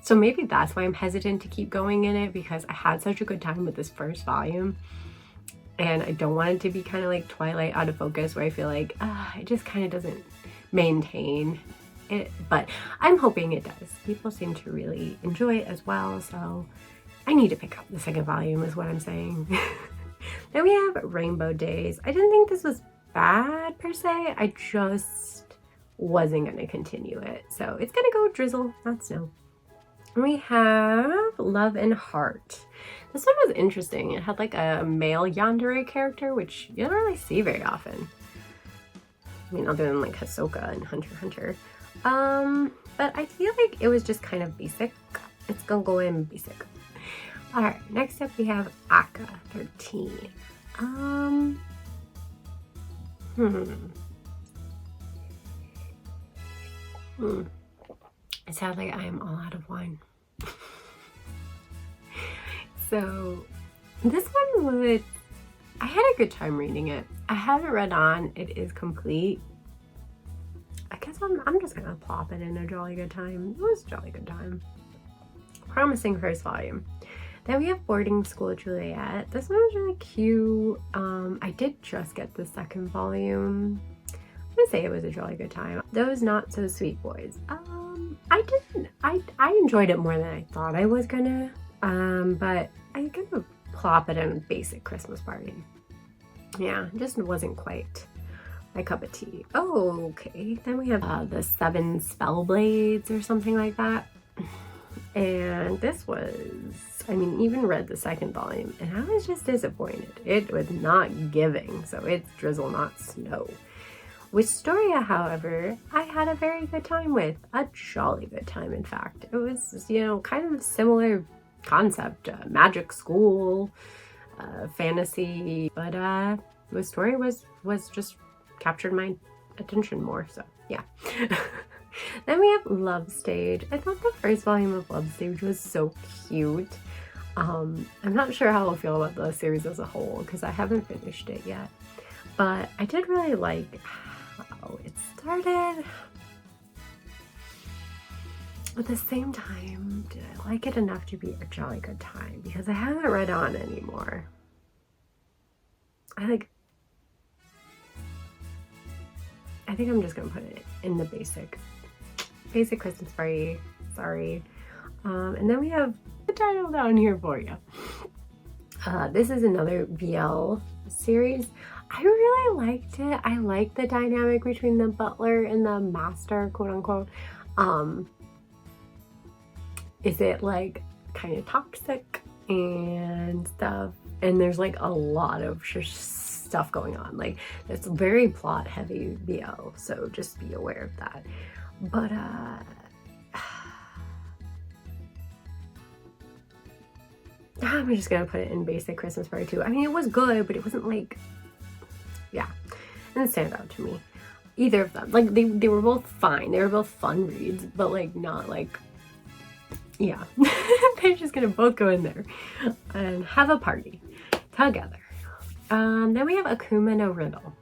Speaker 1: So maybe that's why I'm hesitant to keep going in it, because I had such a good time with this first volume. And I don't want it to be kind of like Twilight out of focus, where I feel like it just kind of doesn't maintain it, but I'm hoping it does. People seem to really enjoy it as well, so I need to pick up the second volume is what I'm saying. Then we have Rainbow Days. I didn't think this was bad per se. I just wasn't going to continue it. So it's going to go drizzle, not snow. And we have Love and Heart. This one was interesting. It had like a male yandere character, which you don't really see very often. I mean, other than like Hisoka and Hunter x Hunter. But I feel like it was just kind of basic. It's gonna go in basic. Alright, next up we have Aka 13. Sadly, I am all out of wine. So, this one was, I had a good time reading it. I haven't read on. It is complete. I guess I'm just gonna plop it in a jolly good time. It was a jolly good time. Promising first volume. Then we have Boarding School Juliet. This one was really cute. I did just get the second volume. I'm gonna say it was a jolly good time. Those Not So Sweet Boys. I enjoyed it more than I thought I was gonna. But I'm gonna plop it in a basic Christmas party. Yeah, it just wasn't quite my cup of tea. Oh, okay. Then we have the 7 Spellblades or something like that. And this was, I mean, even read the second volume and I was just disappointed. It was not giving, so it's drizzle, not snow. Wisteria, however, I had a very good time with. A jolly good time, in fact. It was, you know, kind of similar concept, magic school, fantasy, but Wisteria was just captured my attention more, so yeah. Then we have Love Stage. I thought the first volume of Love Stage was so cute. I'm not sure how I'll feel about the series as a whole because I haven't finished it yet, but I did really like how it started. But at the same time, did I like it enough to be a jolly good time? Because I haven't read on anymore. I think I'm just gonna put it in the basic Christmas party. Sorry. And then we have the title down here for you. This is another BL series. I really liked it. I liked the dynamic between the butler and the master, quote unquote. Is it like kind of toxic and stuff? And there's like a lot of stuff going on. Like it's very plot heavy BL, so just be aware of that. But I'm just gonna put it in basic Christmas party too. I mean, it was good, but it wasn't like, yeah, it didn't stand out to me. Either of them. Like they were both fine. They were both fun reads, but like not like, yeah. They're just gonna both go in there and have a party together. Then we have Akuma no Riddle.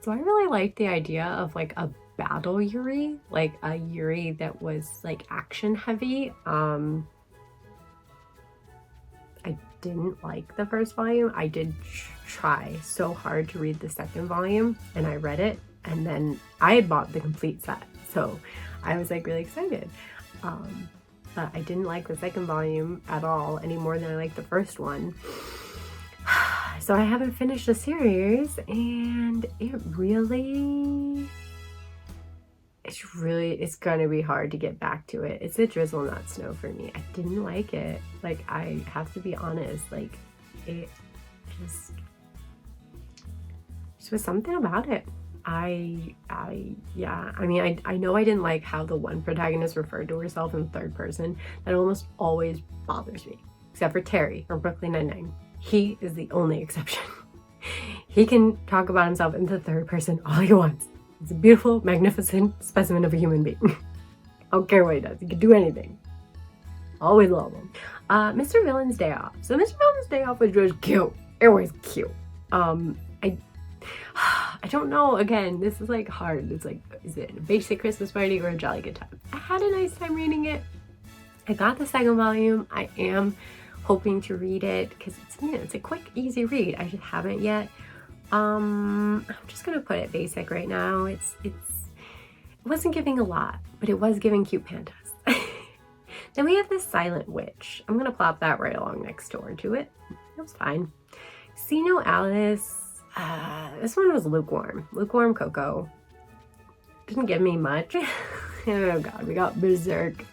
Speaker 1: So I really like the idea of like a battle Yuri, like a Yuri that was like action heavy. I didn't like the first volume. I did try so hard to read the second volume, and I read it, and then I had bought the complete set, so I was like really excited. But I didn't like the second volume at all, any more than I liked the first one. So I haven't finished the series, and it's gonna be hard to get back to it. It's a drizzle, not snow for me. I didn't like it. Like, I have to be honest, like it just was something about it. Yeah, I mean, I know I didn't like how the one protagonist referred to herself in third person. That almost always bothers me, except for Terry from Brooklyn Nine-Nine. He is the only exception. He can talk about himself in the third person all he wants. He's a beautiful, magnificent specimen of a human being. I don't care what he does. He can do anything. Always love him. Mr. Villain's Day Off. So Mr. Villain's Day Off was just cute. It was cute. I don't know. Again, this is like hard. It's like, is it a basic Christmas party or a jolly good time? I had a nice time reading it. I got the second volume. I am hoping to read it because it's, you know, it's a quick, easy read. I just haven't yet. I'm just gonna put it basic right now. It wasn't giving a lot, but it was giving cute pandas. Then we have the Silent Witch. I'm gonna plop that right along next door to it. It was fine. See No Alice. This one was lukewarm cocoa. Didn't give me much. Oh god, we got Berserk.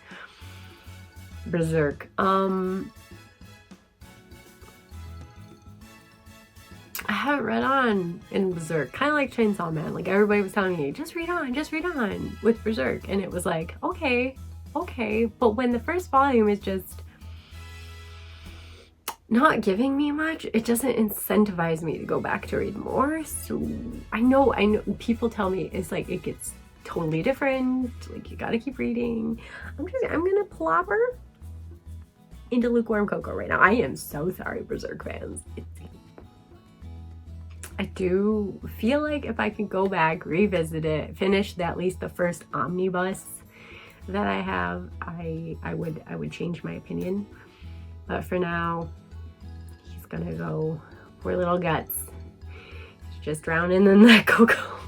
Speaker 1: I haven't read on in Berserk. Kind of like Chainsaw Man. Like everybody was telling me, just read on with Berserk. And it was like, okay. But when the first volume is just not giving me much, it doesn't incentivize me to go back to read more. So I know people tell me it's like it gets totally different. Like you gotta keep reading. I'm gonna plop her into lukewarm cocoa right now. I am so sorry, Berserk fans. I do feel like if I could go back, revisit it, finish at least the first omnibus that I have, I would change my opinion. But for now, he's gonna go, poor little guts. He's just drowning in that cocoa.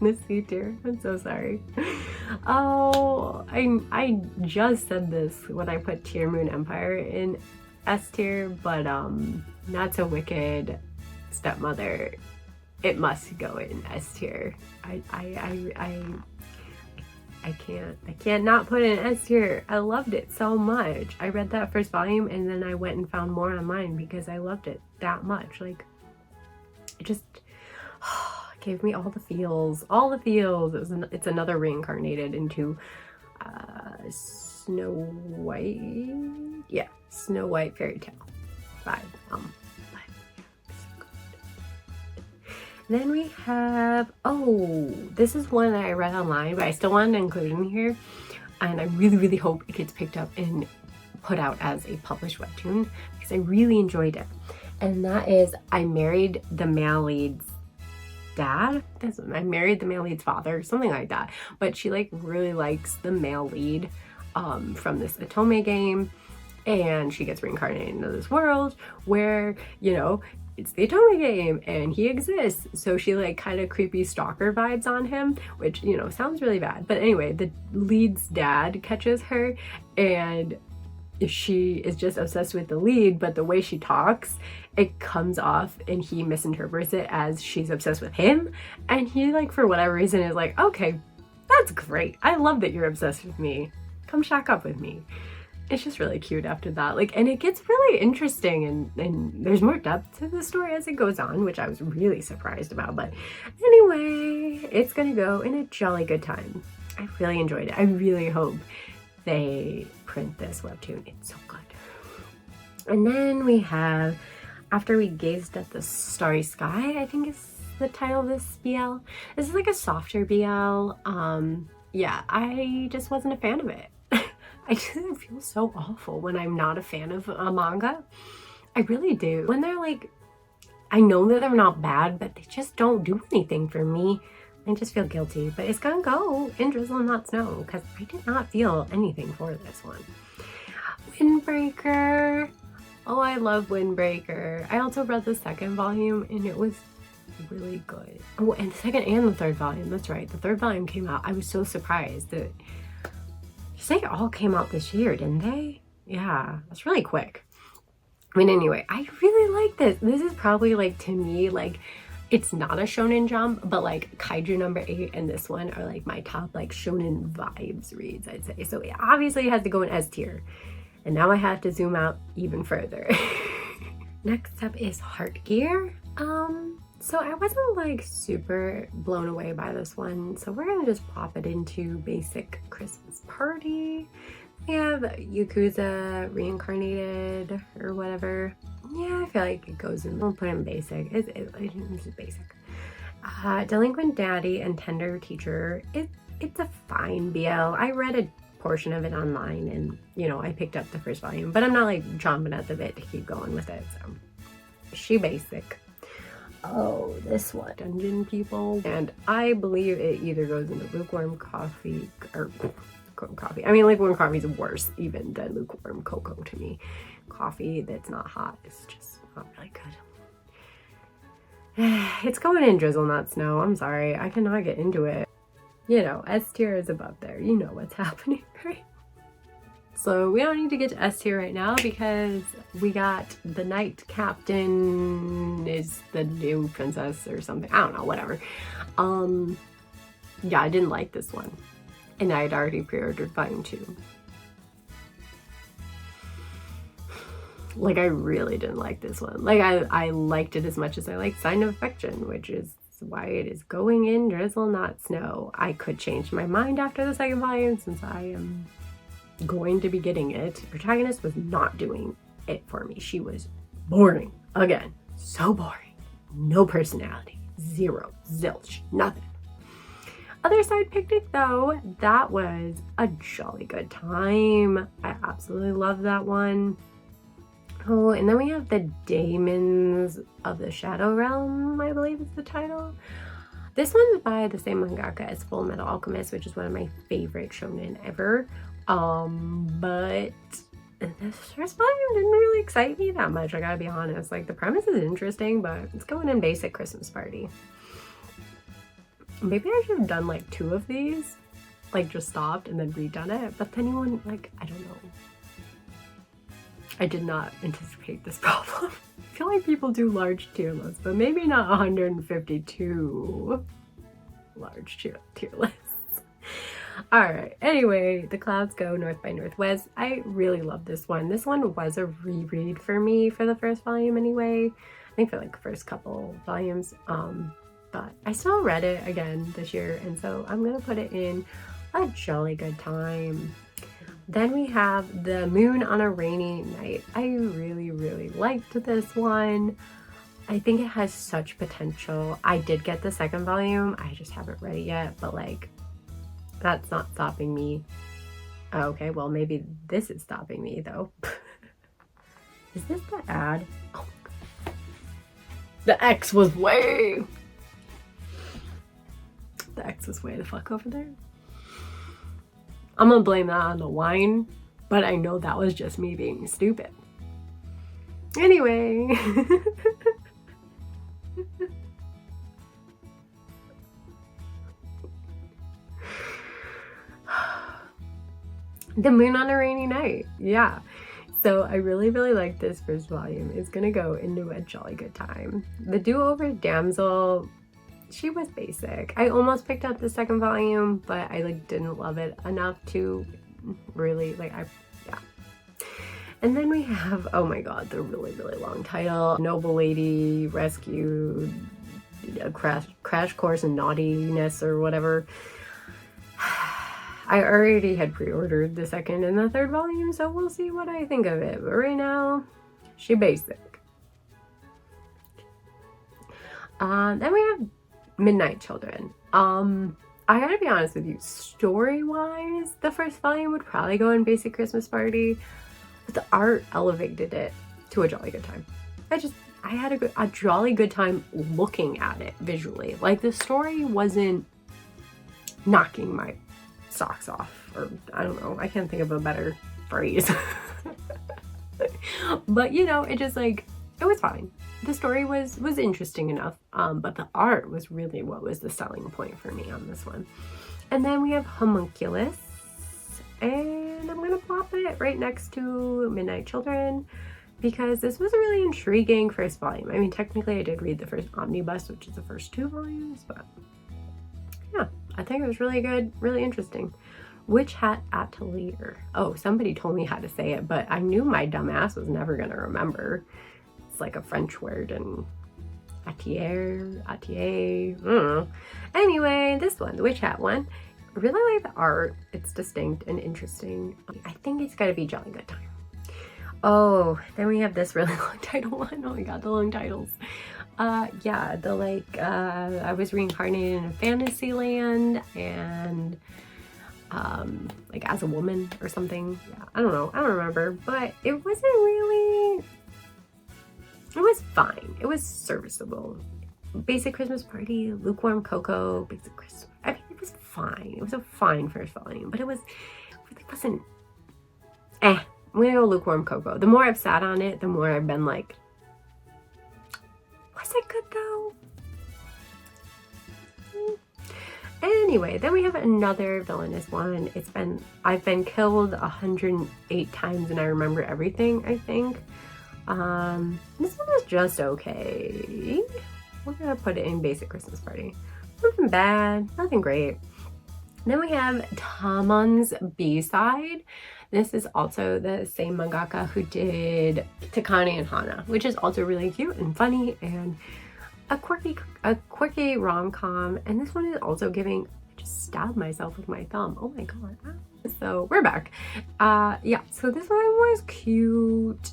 Speaker 1: This C tier. I'm so sorry. Oh, I just said this when I put Tier Moon Empire in S tier, but Not So Wicked Stepmother, it must go in S tier. I can't not put it in S tier. I loved it so much. I read that first volume and then I went and found more online because I loved it that much. Like, it just gave me all the feels. It's another reincarnated into Snow White. Yeah, Snow White fairy tale vibe. Then we have, this is one that I read online, but I still wanted to include in here. And I really, really hope it gets picked up and put out as a published webtoon because I really enjoyed it. And that is I Married the Male Lead's dad. I married the male lead's father, something like that. But she like really likes the male lead from this Otome game, and she gets reincarnated into this world where, you know, it's the Otome game and he exists. So she like kind of creepy stalker vibes on him, which, you know, sounds really bad. But anyway, the lead's dad catches her and she is just obsessed with the lead, but the way she talks, it comes off and he misinterprets it as she's obsessed with him. And he like, for whatever reason, is like, okay, that's great. I love that you're obsessed with me. Come shack up with me. It's just really cute after that. Like, and it gets really interesting and there's more depth to the story as it goes on, which I was really surprised about. But anyway, it's gonna go in a jolly good time. I really enjoyed it. I really hope they print this webtoon. It's so good. And then we have After We Gazed at the Starry Sky, I think is the title of this BL. This is like a softer BL. Yeah, I just wasn't a fan of it. I just feel so awful when I'm not a fan of a manga. I really do. When they're like, I know that they're not bad, but they just don't do anything for me. I just feel guilty. But it's gonna go in Drizzle and Not Snow because I did not feel anything for this one. Windbreaker. Oh, I love Windbreaker. I also read the second volume and it was really good. Oh, and the second and the third volume. That's right. The third volume came out. I was so surprised that they all came out this year, didn't they? Yeah, that's really quick. I mean, anyway, I really like this. This is probably like, to me, like, it's not a shonen jump, but like Kaiju number 8 and this one are like my top like shonen vibes reads, I'd say. So it obviously has to go in S tier. And now I have to zoom out even further. Next up is Heartgear. So I wasn't like super blown away by this one. So we're gonna just pop it into basic Christmas party. We have Yakuza Reincarnated or whatever. Yeah, I feel like it goes in. We'll put in basic. It's basic. Delinquent Daddy and Tender Teacher. It's a fine BL. I read a portion of it online and, you know, I picked up the first volume, but I'm not like chomping at the bit to keep going with it. So she basic. Oh, this one, Dungeon People. And I believe it either goes into lukewarm coffee or coffee. I mean, lukewarm coffee is worse even than lukewarm cocoa to me. Coffee that's not hot is just not really good. It's going in Drizzle Not Snow. I'm sorry, I cannot get into it. You know, S tier is above there. You know what's happening, right? So we don't need to get to S tier right now because we got the Knight Captain is the new princess or something. I don't know, whatever. Yeah, I didn't like this one. And I had already pre-ordered volume 2. Like, I really didn't like this one. Like, I liked it as much as I liked Sign of Affection, which is why it is going in Drizzle Not Snow. I could change my mind after the second volume since I am going to be getting it. The protagonist was not doing it for me. She was boring. Again, so boring. No personality. Zero. Zilch. Nothing. Other side picnic though, that was a jolly good time. I absolutely love that one. Oh, and then we have the Daemons of the Shadow Realm, I believe is the title. This one's by the same mangaka as Full Metal Alchemist, which is one of my favorite shonen ever. But this first volume didn't really excite me that much, I gotta be honest. Like, the premise is interesting, but it's going in basic Christmas party. Maybe I should have done like 2 of these, like just stopped and then redone it, but then you wouldn't, like, I don't know. I did not anticipate this problem. I feel like people do large tier lists, but maybe not 152 large tier lists. Alright, anyway, The Clouds Go North by Northwest. I really love this one. This one was a reread for me for the first volume anyway. I think for like the first couple volumes. But I still read it again this year, and so I'm gonna put it in a jolly good time. Then we have The Moon on a Rainy Night. I really, really liked this one. I think it has such potential. I did get the second volume. I just haven't read it yet, but like, that's not stopping me. Okay, well, maybe this is stopping me though. Is this the ad? Oh, the X was way. The X is way the fuck over there. I'm gonna blame that on the wine, but I know that was just me being stupid. Anyway. The Moon on a Rainy Night. Yeah. So I really like this first volume. It's gonna go into a jolly good time. The Do-Over Damsel, she was basic. I almost picked up the second volume, but I like didn't love it enough to really like, yeah. And then we have, oh my god, the really long title, Noble Lady Rescued a Crash Course in Naughtiness or whatever. I already had pre-ordered the second and the third volume, so we'll see what I think of it. But right now, she basic. Then we have Midnight Children. I gotta be honest with you, story-wise, the first volume would probably go in Basic Christmas Party, but the art elevated it to a jolly good time. I had a jolly good time looking at it visually. Like, the story wasn't knocking my socks off, or I don't know, I can't think of a better phrase. But you know, it just like, it was fine. The story was interesting enough, but the art was really what was the selling point for me on this one. And then we have Homunculus, and I'm gonna plop it right next to Midnight Children because this was a really intriguing first volume. I mean, technically I did read the first omnibus, which is the first 2 volumes, but yeah, I think it was really good, really interesting. Witch Hat Atelier. Oh, somebody told me how to say it, but I knew my dumb ass was never gonna remember. It's like a French word, and atelier, I don't know. Anyway, this one, the Witch Hat one, I really like the art. It's distinct and interesting. I think it's gotta be jolly good time. Oh, then we have this really long title one. Oh my god, the long titles. Yeah, the like, I was reincarnated in a fantasy land and, like as a woman or something. Yeah, I don't know, I don't remember, but it wasn't really, it was fine. It was serviceable. Basic Christmas Party, Lukewarm Cocoa, Basic Christmas, I mean, it was fine. It was a fine first volume, but it wasn't, I'm gonna go Lukewarm Cocoa. The more I've sat on it, the more I've been like, was it good though? Anyway, then we have another villainous one. I've been killed 108 times and I remember everything, I think. This one was just okay. We're gonna put it in Basic Christmas Party. Nothing bad, nothing great. Then we have Tamon's B-side. This is also the same mangaka who did Takane and Hana, which is also really cute and funny and a quirky rom-com. And this one is also giving, I just stabbed myself with my thumb. Oh my god. So we're back. Yeah, so this one was cute.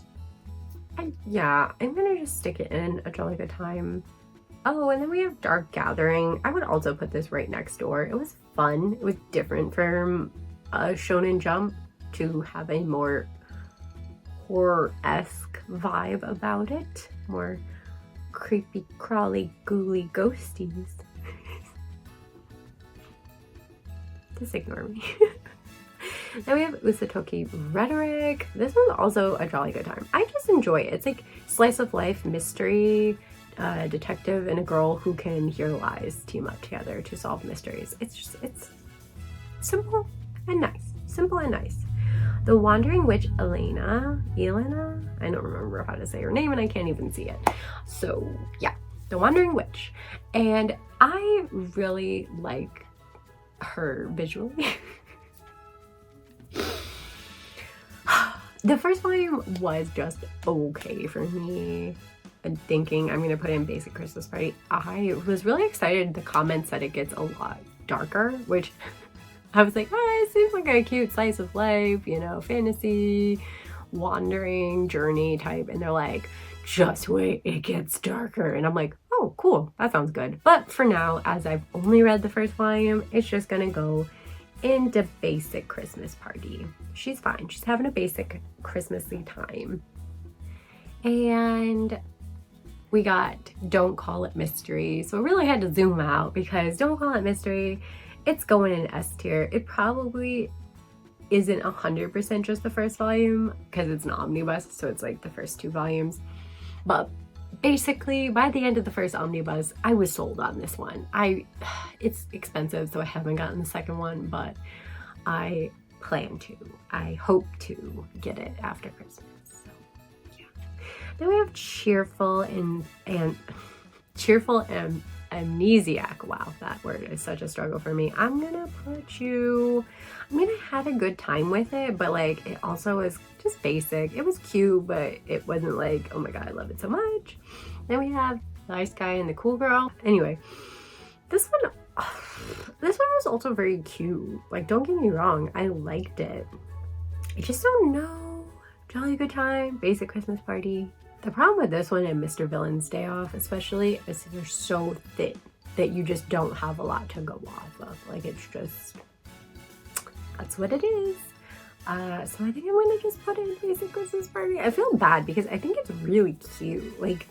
Speaker 1: And yeah, I'm gonna just stick it in a jolly good time. Oh, and then we have Dark Gathering. I would also put this right next door. It was fun. It was different from Shonen Jump to have a more horror-esque vibe about it. More creepy, crawly, ghouly ghosties. Just ignore me. Then we have Usatoki Rhetoric. This one's also a jolly good time. I just enjoy it. It's like slice of life mystery. Detective and a girl who can hear lies team up together to solve mysteries. It's simple and nice. Simple and nice. The Wandering Witch Elena, I don't remember how to say her name and I can't even see it. So yeah, The Wandering Witch. And I really like her visually. The first volume was just okay for me. And thinking I'm gonna put in Basic Christmas Party. I was really excited. The comments said it gets a lot darker, which I was like, oh, it seems like a cute slice of life, you know, fantasy, wandering, journey type. And they're like, just wait, it gets darker. And I'm like, oh, cool, that sounds good. But for now, as I've only read the first volume, it's just gonna go into Basic Christmas Party. She's fine. She's having a basic Christmassy time. And We got Don't Call It Mystery. So I really had to zoom out because Don't Call It Mystery, it's going in S tier. It probably isn't 100% just the first volume because it's an omnibus, so it's like the first 2 volumes. But basically, by the end of the first omnibus, I was sold on this one. It's expensive, so I haven't gotten the second one, but I plan to. I hope to get it after Christmas. So yeah. Then we have Cheerful and Amnesiac. Wow, that word is such a struggle for me. I'm gonna had a good time with it, but like it also was just basic. It was cute, but it wasn't like, oh my god, I love it so much. Then we have the Nice Guy and the Cool Girl. Anyway, this one was also very cute. Like, don't get me wrong, I liked it. I just don't know. Jolly Good Time, Basic Christmas Party. The problem with this one and Mr. Villain's Day Off especially is they're so thin that you just don't have a lot to go off of. Like, it's just, that's what it is. So I think I'm gonna just put in Basic Christmas Party. I feel bad because I think it's really cute. Like,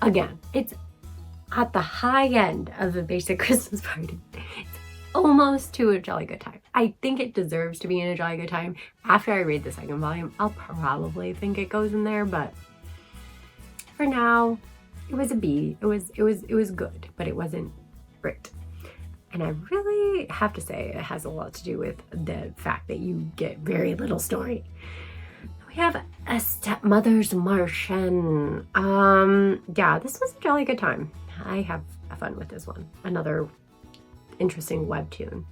Speaker 1: again, it's at the high end of the Basic Christmas Party. It's almost to a Jolly Good Time. I think it deserves to be in a Jolly Good Time. After I read the second volume, I'll probably think it goes in there, but for now, it was a B. It was good, but it wasn't great. And I really have to say it has a lot to do with the fact that you get very little story. We have A Stepmother's Martian. Yeah, this was a jolly good time. I have fun with this one. Another interesting webtoon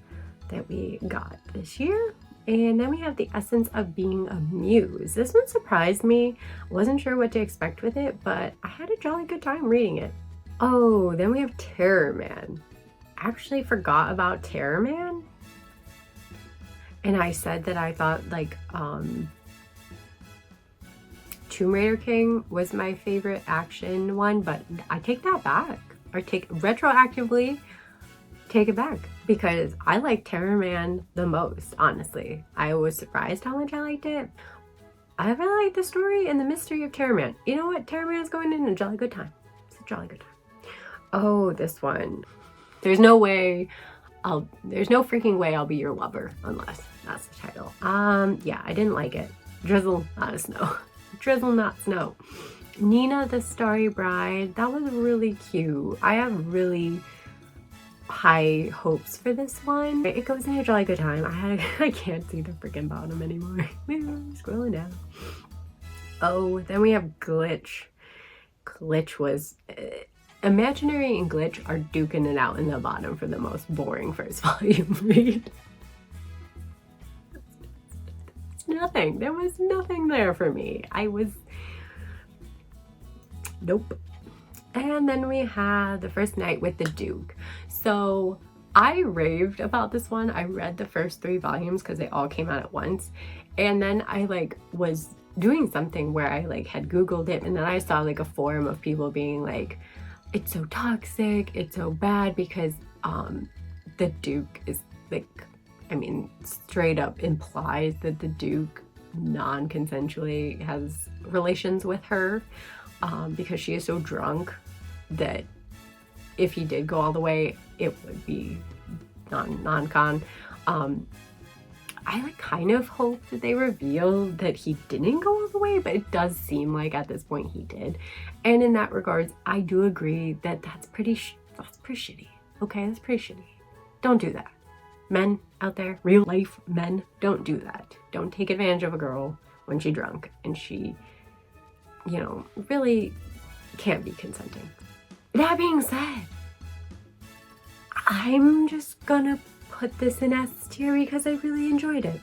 Speaker 1: that we got this year. And then we have The Essence of Being a Muse. This one surprised me. Wasn't sure what to expect with it, but I had a jolly good time reading it. Oh, then we have Terror Man. Actually forgot about Terror Man. And I said that I thought like Tomb Raider King was my favorite action one, but I take that back. Or retroactively take it back because I like Terror Man the most, honestly. I was surprised how much I liked it. I really like the story and the mystery of Terror Man. You know what? Terror Man is going in a jolly good time. It's a jolly good time. Oh, this one. There's no freaking way I'll be your lover unless that's the title. Yeah, I didn't like it. Drizzle, not snow. Drizzle, not snow. Nina the Starry Bride. That was really cute. I have really high hopes for this one. It goes in a jolly good time. I can't see the freaking bottom anymore. Scrolling down. Oh, then we have Glitch. Glitch was Imaginary and Glitch are duking it out in the bottom for the most boring first volume read. It's nothing. There was nothing there for me. Nope. And then we had The First Night with the Duke. So I raved about this one. I read the first 3 volumes because they all came out at once. And then I was doing something where I had Googled it, and then I saw a forum of people being like, it's so toxic, it's so bad because the Duke is straight up implies that the Duke non-consensually has relations with her because she is so drunk that if he did go all the way, it would be non-con. I kind of hope that they reveal that he didn't go all the way, but it does seem like at this point he did. And in that regards, I do agree that that's pretty shitty. Okay, that's pretty shitty. Don't do that. Men out there, real life men, don't do that. Don't take advantage of a girl when she's drunk and she, really can't be consenting. That being said, I'm just gonna put this in S tier because I really enjoyed it.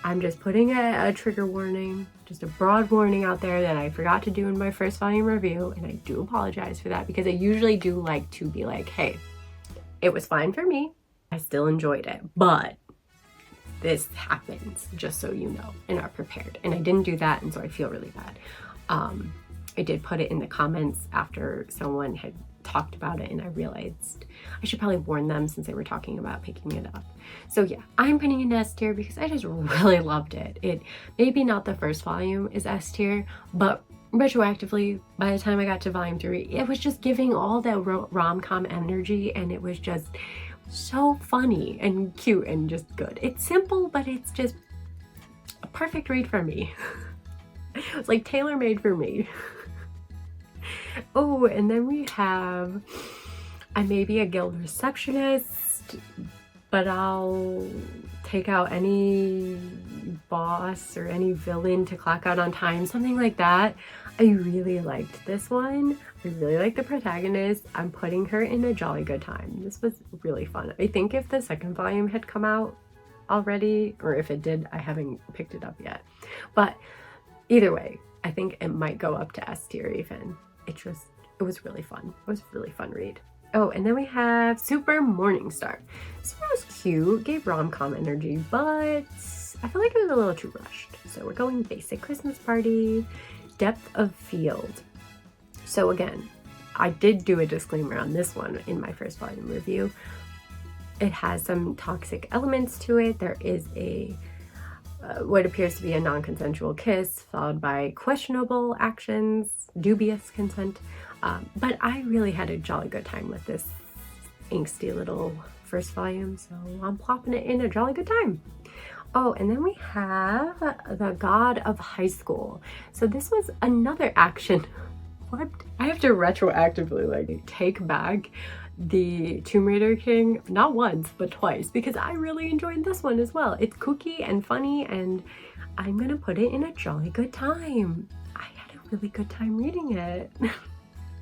Speaker 1: I'm just putting a trigger warning, just a broad warning out there that I forgot to do in my first volume review, and I do apologize for that because I usually do like to be like, hey, it was fine for me, I still enjoyed it, but this happens, just so you know and are prepared. And I didn't do that, and so I feel really bad. I did put it in the comments after someone had talked about it, and I realized I should probably warn them since they were talking about picking it up. So yeah, I'm putting it in S tier because I just really loved it. It maybe not the first volume is S tier, but retroactively, by the time I got to volume 3, it was just giving all that rom-com energy, and it was just so funny and cute and just good. It's simple, but it's just a perfect read for me. It's like tailor-made for me. Oh, and then we have I may be a guild receptionist, but I'll take out any boss or any villain to clock out on time, something like that. I really liked this one. I really like the protagonist. I'm putting her in a jolly good time. This was really fun. I think if the second volume had come out already, or if it did, I haven't picked it up yet. But either way, I think it might go up to S tier even. It was really fun. It was a really fun read. Oh, and then we have Suuuuper Morningstar. This one was cute, gave rom-com energy, but I feel like it was a little too rushed. So we're going basic Christmas party, depth of field. So again, I did do a disclaimer on this one in my first volume review. It has some toxic elements to it. There is a what appears to be a non-consensual kiss, followed by questionable actions, dubious consent. But I really had a jolly good time with this angsty little first volume, so I'm plopping it in a jolly good time. Oh, and then we have The God of High School. So this was another action. What? I have to retroactively like take back the Tomb Raider King, not once, but twice, because I really enjoyed this one as well. It's kooky and funny, and I'm gonna put it in a jolly good time. I had a really good time reading it.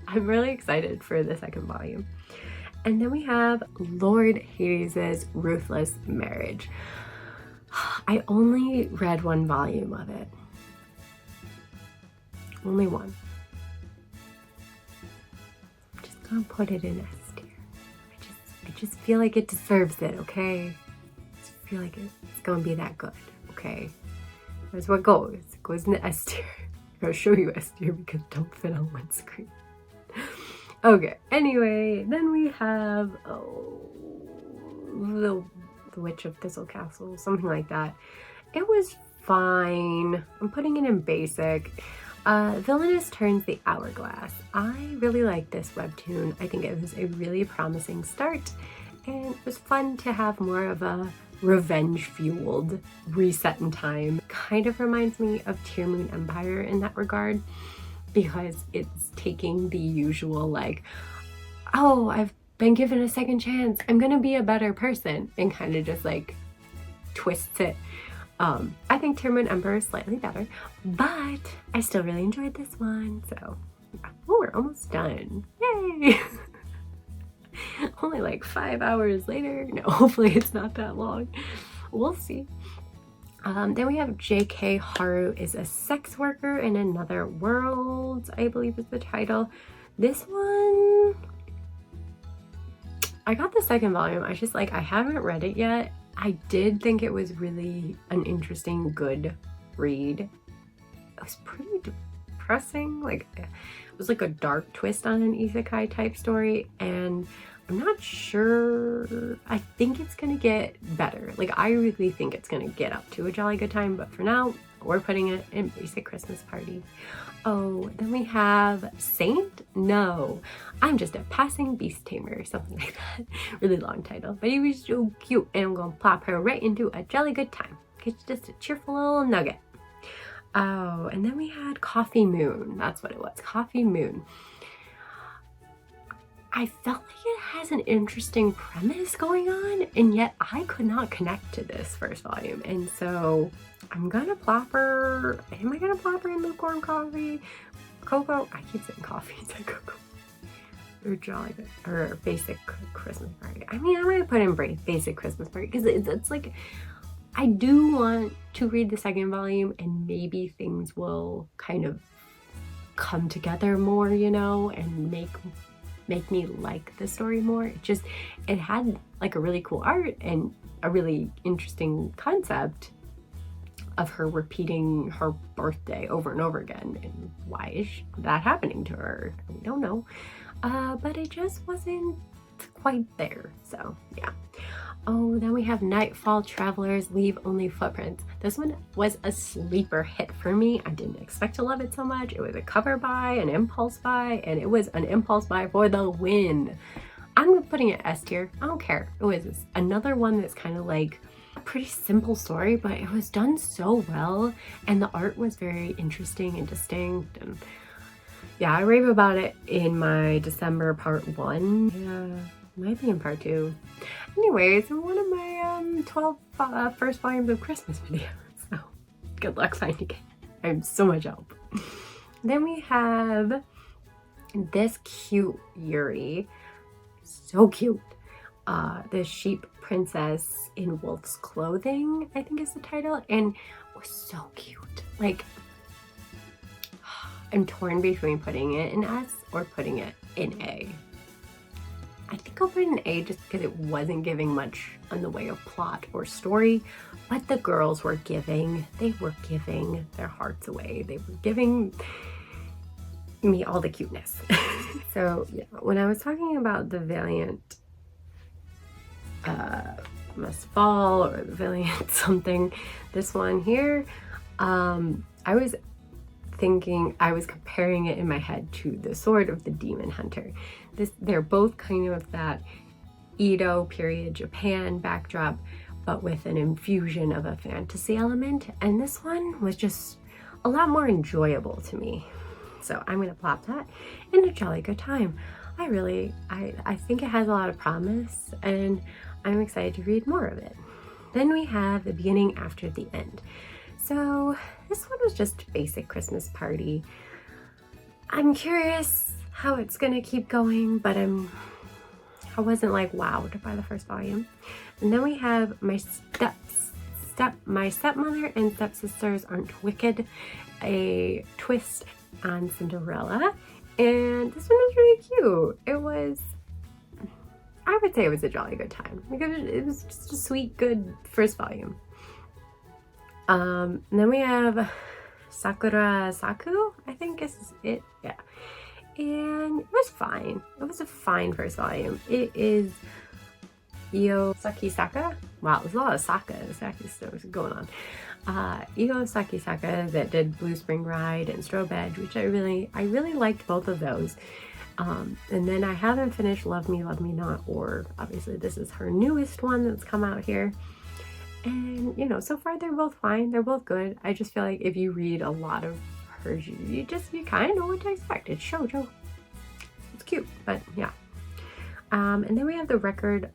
Speaker 1: I'm really excited for the second volume. And then we have Lord Hades' Ruthless Marriage. I only read one volume of it. Only one. I'm just gonna put it in S tier. I just feel like it deserves it, okay? I just feel like it's gonna be that good, okay? That's what goes. It goes in the S tier. I'll show you S tier because it don't fit on one screen. Okay, anyway, then we have the Witch of Thistle Castle, something like that. It was fine. I'm putting it in basic. Villainous Turns the Hourglass. I really like this webtoon. I think it was a really promising start, and it was fun to have more of a revenge-fueled reset in time. Kind of reminds me of Tear Moon Empire in that regard, because it's taking the usual like, oh, I've been given a second chance, I'm gonna be a better person, and kind of just like twists it. I think Tear Moon Emperor is slightly better, but I still really enjoyed this one. So yeah. Oh, we're almost done. Yay! Only like 5 hours later. No, hopefully it's not that long. We'll see. Then we have J.K. Haru is a sex worker in another world, I believe is the title. This one, I got the second volume. I haven't read it yet. I did think it was really an interesting, good read. It was pretty depressing. Like, it was like a dark twist on an isekai type story, and I'm not sure. I think it's gonna get better. Like, I really think it's gonna get up to a jolly good time, but for now, we're putting it in basic Christmas party. Oh, then we have Saint? No, I'm just a passing beast tamer or something like that. Really long title, but he was so cute, and I'm gonna plop her right into a jolly good time. It's just a cheerful little nugget. Oh, and then we had Coffee Moon. That's what it was, Coffee Moon. I felt like it has an interesting premise going on, and yet I could not connect to this first volume, and so I'm gonna plop her. Am I gonna plop her in lukewarm coffee? Cocoa? I keep saying coffee, it's like cocoa. Or jolly, or basic Christmas party. I mean, I might put in basic Christmas party, because it's like, I do want to read the second volume, and maybe things will kind of come together more, you know, and make me like the story more. It had like a really cool art and a really interesting concept of her repeating her birthday over and over again, and why is that happening to her? We don't know, but it just wasn't quite there. So yeah. Oh, then we have Nightfall Travelers Leave Only Footprints. This one was a sleeper hit for me. I didn't expect to love it so much. It was a cover buy, an impulse buy, and it was an impulse buy for the win. I'm putting it S tier. I don't care. It was another one that's kind of like a pretty simple story, but it was done so well, and the art was very interesting and distinct. And yeah, I rave about it in my December part 1. Yeah, might be in part 2. Anyway, it's one of my 12 first volumes of Christmas videos, so good luck finding it. I'm so much help. Then we have this cute Yuri. So cute. The Sheep Princess in Wolf's Clothing, I think is the title, and it was so cute. Like, I'm torn between putting it in S or putting it in A. I think I'll put it in A just because it wasn't giving much in the way of plot or story, but the girls were giving. They were giving their hearts away. They were giving me all the cuteness. So yeah, when I was talking about the Valiant Must Fall or the Valiant something, this one here, I was comparing it in my head to the Sword of the Demon Hunter. They're both kind of that Edo period Japan backdrop, but with an infusion of a fantasy element. And this one was just a lot more enjoyable to me. So I'm gonna plop that in a jolly good time. I think it has a lot of promise, and I'm excited to read more of it. Then we have The Beginning After the End. So this one was just basic Christmas party. I'm curious how it's gonna keep going, but I wasn't like wowed by the first volume. And then we have My Stepmother and Stepsisters Aren't Wicked, a twist on Cinderella. And this one was really cute. I would say it was a jolly good time because it was just a sweet, good first volume. And then we have Sakura Saku, I think is it, yeah. And it was fine. It was a fine first volume. It is Io Sakisaka. Wow, there's a lot of Saka going on. Io Sakisaka that did Blue Spring Ride and Strobe Edge, which I really liked both of those. And then I haven't finished Love Me, Love Me Not, or obviously this is her newest one that's come out here. And you know, so far they're both fine. They're both good. I just feel like if you read a lot of hers, you kind of know what to expect. It's shoujo. It's cute, but yeah. And then we have The Record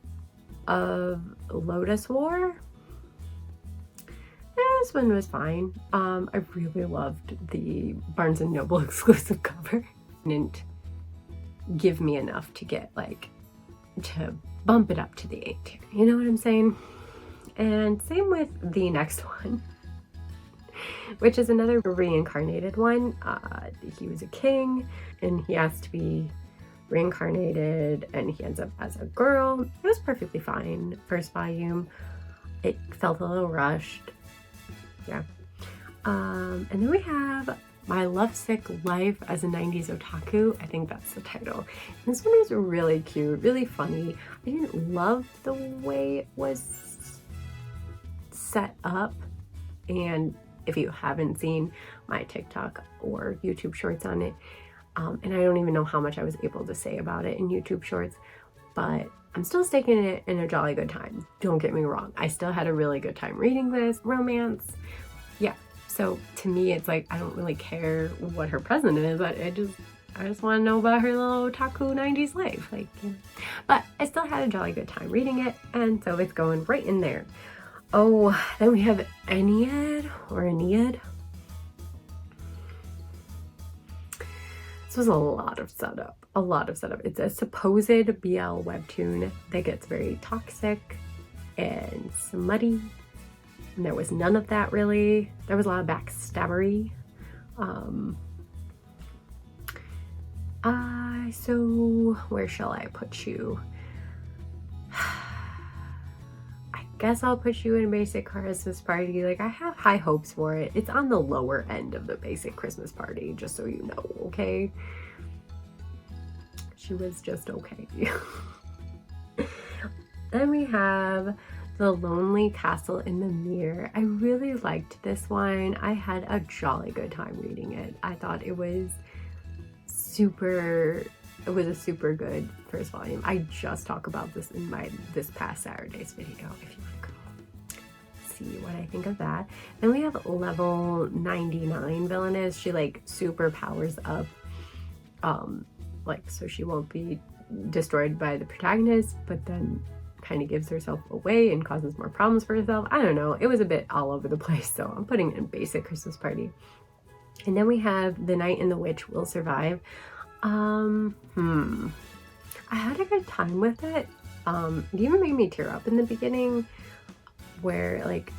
Speaker 1: of Lotus War. This one was fine. I really loved the Barnes & Noble exclusive cover. It didn't give me enough to get to bump it up to the 8 tier. You know what I'm saying? And same with the next one, which is another reincarnated one. He was a king and he has to be reincarnated and he ends up as a girl. It was perfectly fine. First volume. It felt a little rushed. Yeah. And then we have My Lovesick Life as a 90s Otaku. I think that's the title. And this one was really cute, really funny. I didn't love the way it was set up, and if you haven't seen my TikTok or YouTube shorts on it, and I don't even know how much I was able to say about it in YouTube shorts, but I'm still sticking it in a jolly good time. Don't get me wrong, I still had a really good time reading this romance. Yeah, so to me it's like I don't really care what her present is, but I just want to know about her little otaku 90s life, like, you know. But I still had a jolly good time reading it, and so it's going right in there. Oh, then we have Aeneid. This was a lot of setup. It's a supposed BL webtoon that gets very toxic and smutty. And there was none of that really. There was a lot of backstabbery. So where shall I put you? Guess I'll put you in Basic Christmas Party. Like, I have high hopes for it. It's on the lower end of the Basic Christmas Party, just so you know, okay? She was just okay. Then we have The Lonely Castle in the Mirror. I really liked this one. I had a jolly good time reading it. I thought it was a super good first volume. I just talked about this in this past Saturday's video if you want to go see what I think of that. Then we have level 99 Villainess. She like super powers up, like so she won't be destroyed by the protagonist, but then kind of gives herself away and causes more problems for herself. I don't know. It was a bit all over the place, so I'm putting it in basic Christmas party. And then we have The Knight and the Witch Will Survive. I had a good time with it. It even made me tear up in the beginning, where like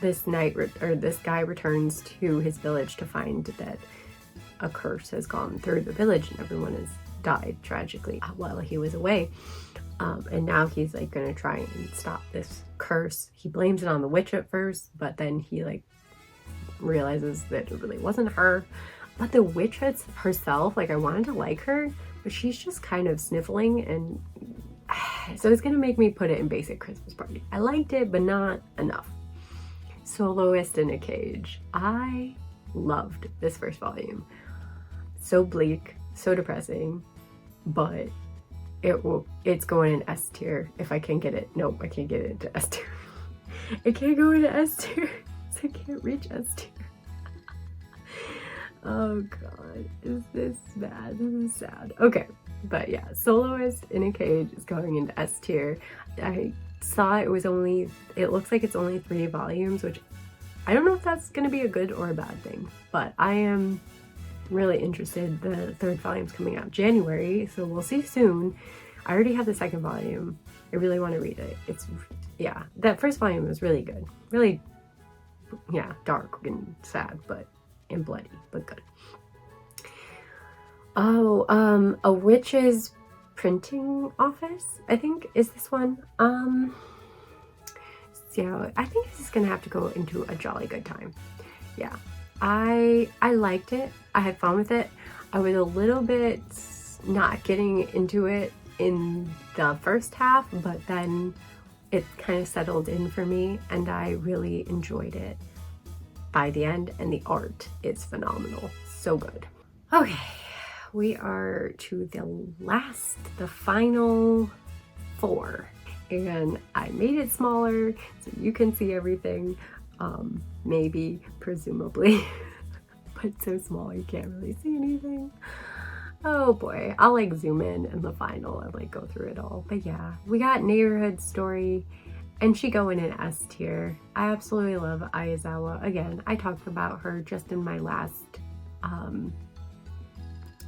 Speaker 1: this guy returns to his village to find that a curse has gone through the village and everyone has died tragically while he was away. And now he's like gonna try and stop this curse. He blames it on the witch at first, but then he like realizes that it really wasn't her. But the witch herself, like I wanted to like her, but she's just kind of sniffling, and so it's gonna make me put it in basic Christmas party. I liked it, but not enough. Soloist in a Cage. I loved this first volume. So bleak, so depressing, but it's going in S tier if I can get it. Nope, I can't get it into S tier. It can't go into S tier, so I can't reach S tier. Oh god, is this bad? This is sad. Okay, but yeah, Soloist in a Cage is going into S tier. I saw it looks like it's only 3 volumes, which I don't know if that's gonna be a good or a bad thing, but I am really interested. The 3rd volume's coming out January, so we'll see soon. I already have the 2nd volume. I really want to read it. Yeah, that first volume was really good. Really, yeah, dark and sad, and bloody, but good. Oh, A Witch's Printing Office, I think, is this one. So I think this is gonna have to go into a jolly good time. Yeah. I liked it. I had fun with it. I was a little bit not getting into it in the first half, but then it kind of settled in for me and I really enjoyed it by the end, and the art is phenomenal. So good. Okay, we are to the final 4, and I made it smaller so you can see everything. Maybe, presumably, but so small you can't really see anything. Oh boy, I'll like zoom in the final and like go through it all. But yeah, we got Neighborhood Story, and she going in S tier. I absolutely love Aizawa. Again, I talked about her just in my last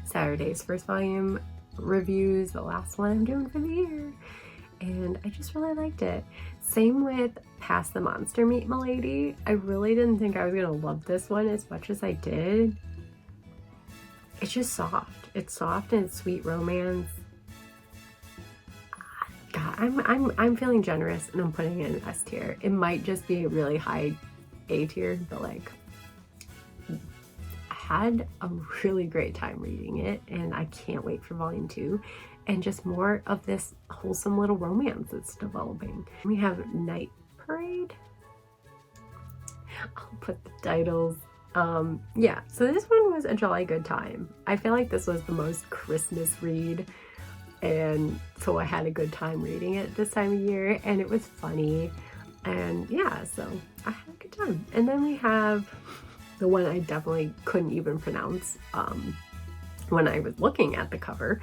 Speaker 1: Saturday's first volume reviews, the last one I'm doing for the year. And I just really liked it. Same with Past the Monster Meet Milady. I really didn't think I was gonna love this one as much as I did. It's just soft. It's soft and it's sweet romance. God, I'm feeling generous and I'm putting it in S tier. It might just be a really high A tier, but like I had a really great time reading it, and I can't wait for volume 2. And just more of this wholesome little romance that's developing. We have Night Parade. I'll put the titles. Yeah, so this one was a jolly good time. I feel like this was the most Christmas read, and so I had a good time reading it this time of year, and it was funny, and yeah, so I had a good time. And then we have the one I definitely couldn't even pronounce when I was looking at the cover.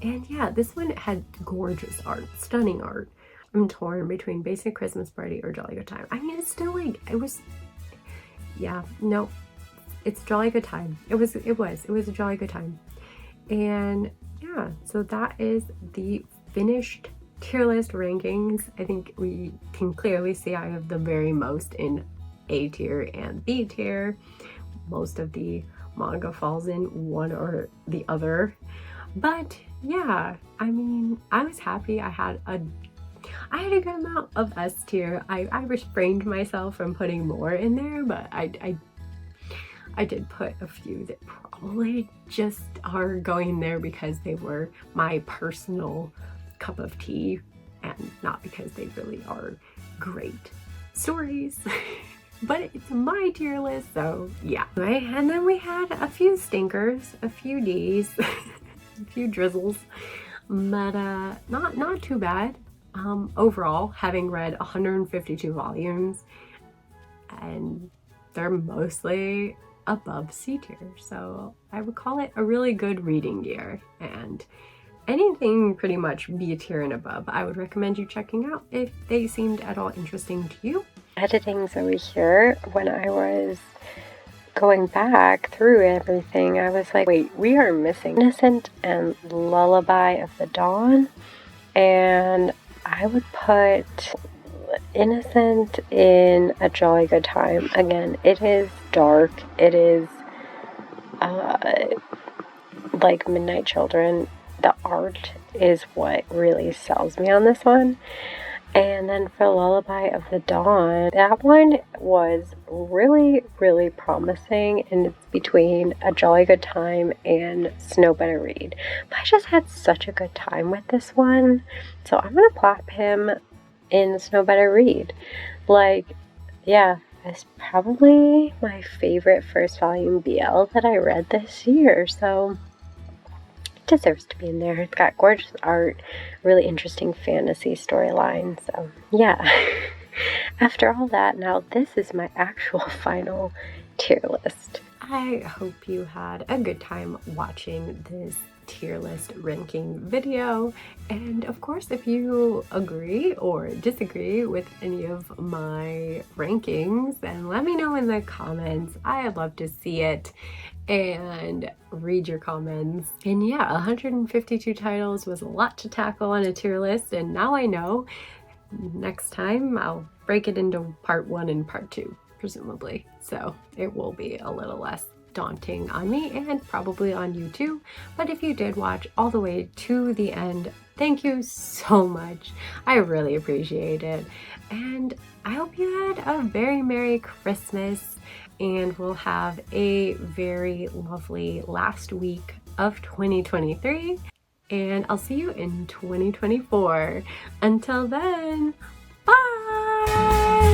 Speaker 1: And yeah, this one had gorgeous art, stunning art. I'm torn between basic Christmas party or jolly good time. I mean, it's still like, yeah, no, it's jolly good time. It was a jolly good time. And yeah, so that is the finished tier list rankings. I think we can clearly see I have the very most in A tier and B tier. Most of the manga falls in one or the other. But yeah, I mean, I was happy. I had a good amount of S tier. I restrained myself from putting more in there, but I did put a few that probably just are going there because they were my personal cup of tea and not because they really are great stories. But it's my tier list, so yeah. Right, and then we had a few stinkers, a few Ds, a few drizzles, but not too bad. Overall, having read 152 volumes, and they're mostly above C tier, so I would call it a really good reading year, and anything pretty much B tier and above I would recommend you checking out if they seemed at all interesting to you. Editing's over here. When I was going back through everything, I was like, wait, we are missing Innocent and Lullaby of the Dawn, and I would put Innocent in A Jolly Good Time. Again, it is dark. It is like Midnight Children. The art is what really sells me on this one. And then for Lullaby of the Dawn, that one was really, really promising, and it's between A Jolly Good Time and Snow Better Read. But I just had such a good time with this one, so I'm gonna plop him in Snow Better Read. Like, yeah, it's probably my favorite first volume BL that I read this year, so deserves to be in there. It's got gorgeous art, really interesting fantasy storyline, so yeah. After all that, now this is my actual final tier list. I hope you had a good time watching this tier list ranking video, and of course if you agree or disagree with any of my rankings, then let me know in the comments. I'd love to see it and read your comments. And yeah, 152 titles was a lot to tackle on a tier list, and now I know next time I'll break it into part 1 and part 2 presumably, so it will be a little less daunting on me and probably on you too. But if you did watch all the way to the end, thank you so much. I really appreciate it, and I hope you had a very Merry Christmas, and we'll have a very lovely last week of 2023, and I'll see you in 2024. Until then, bye!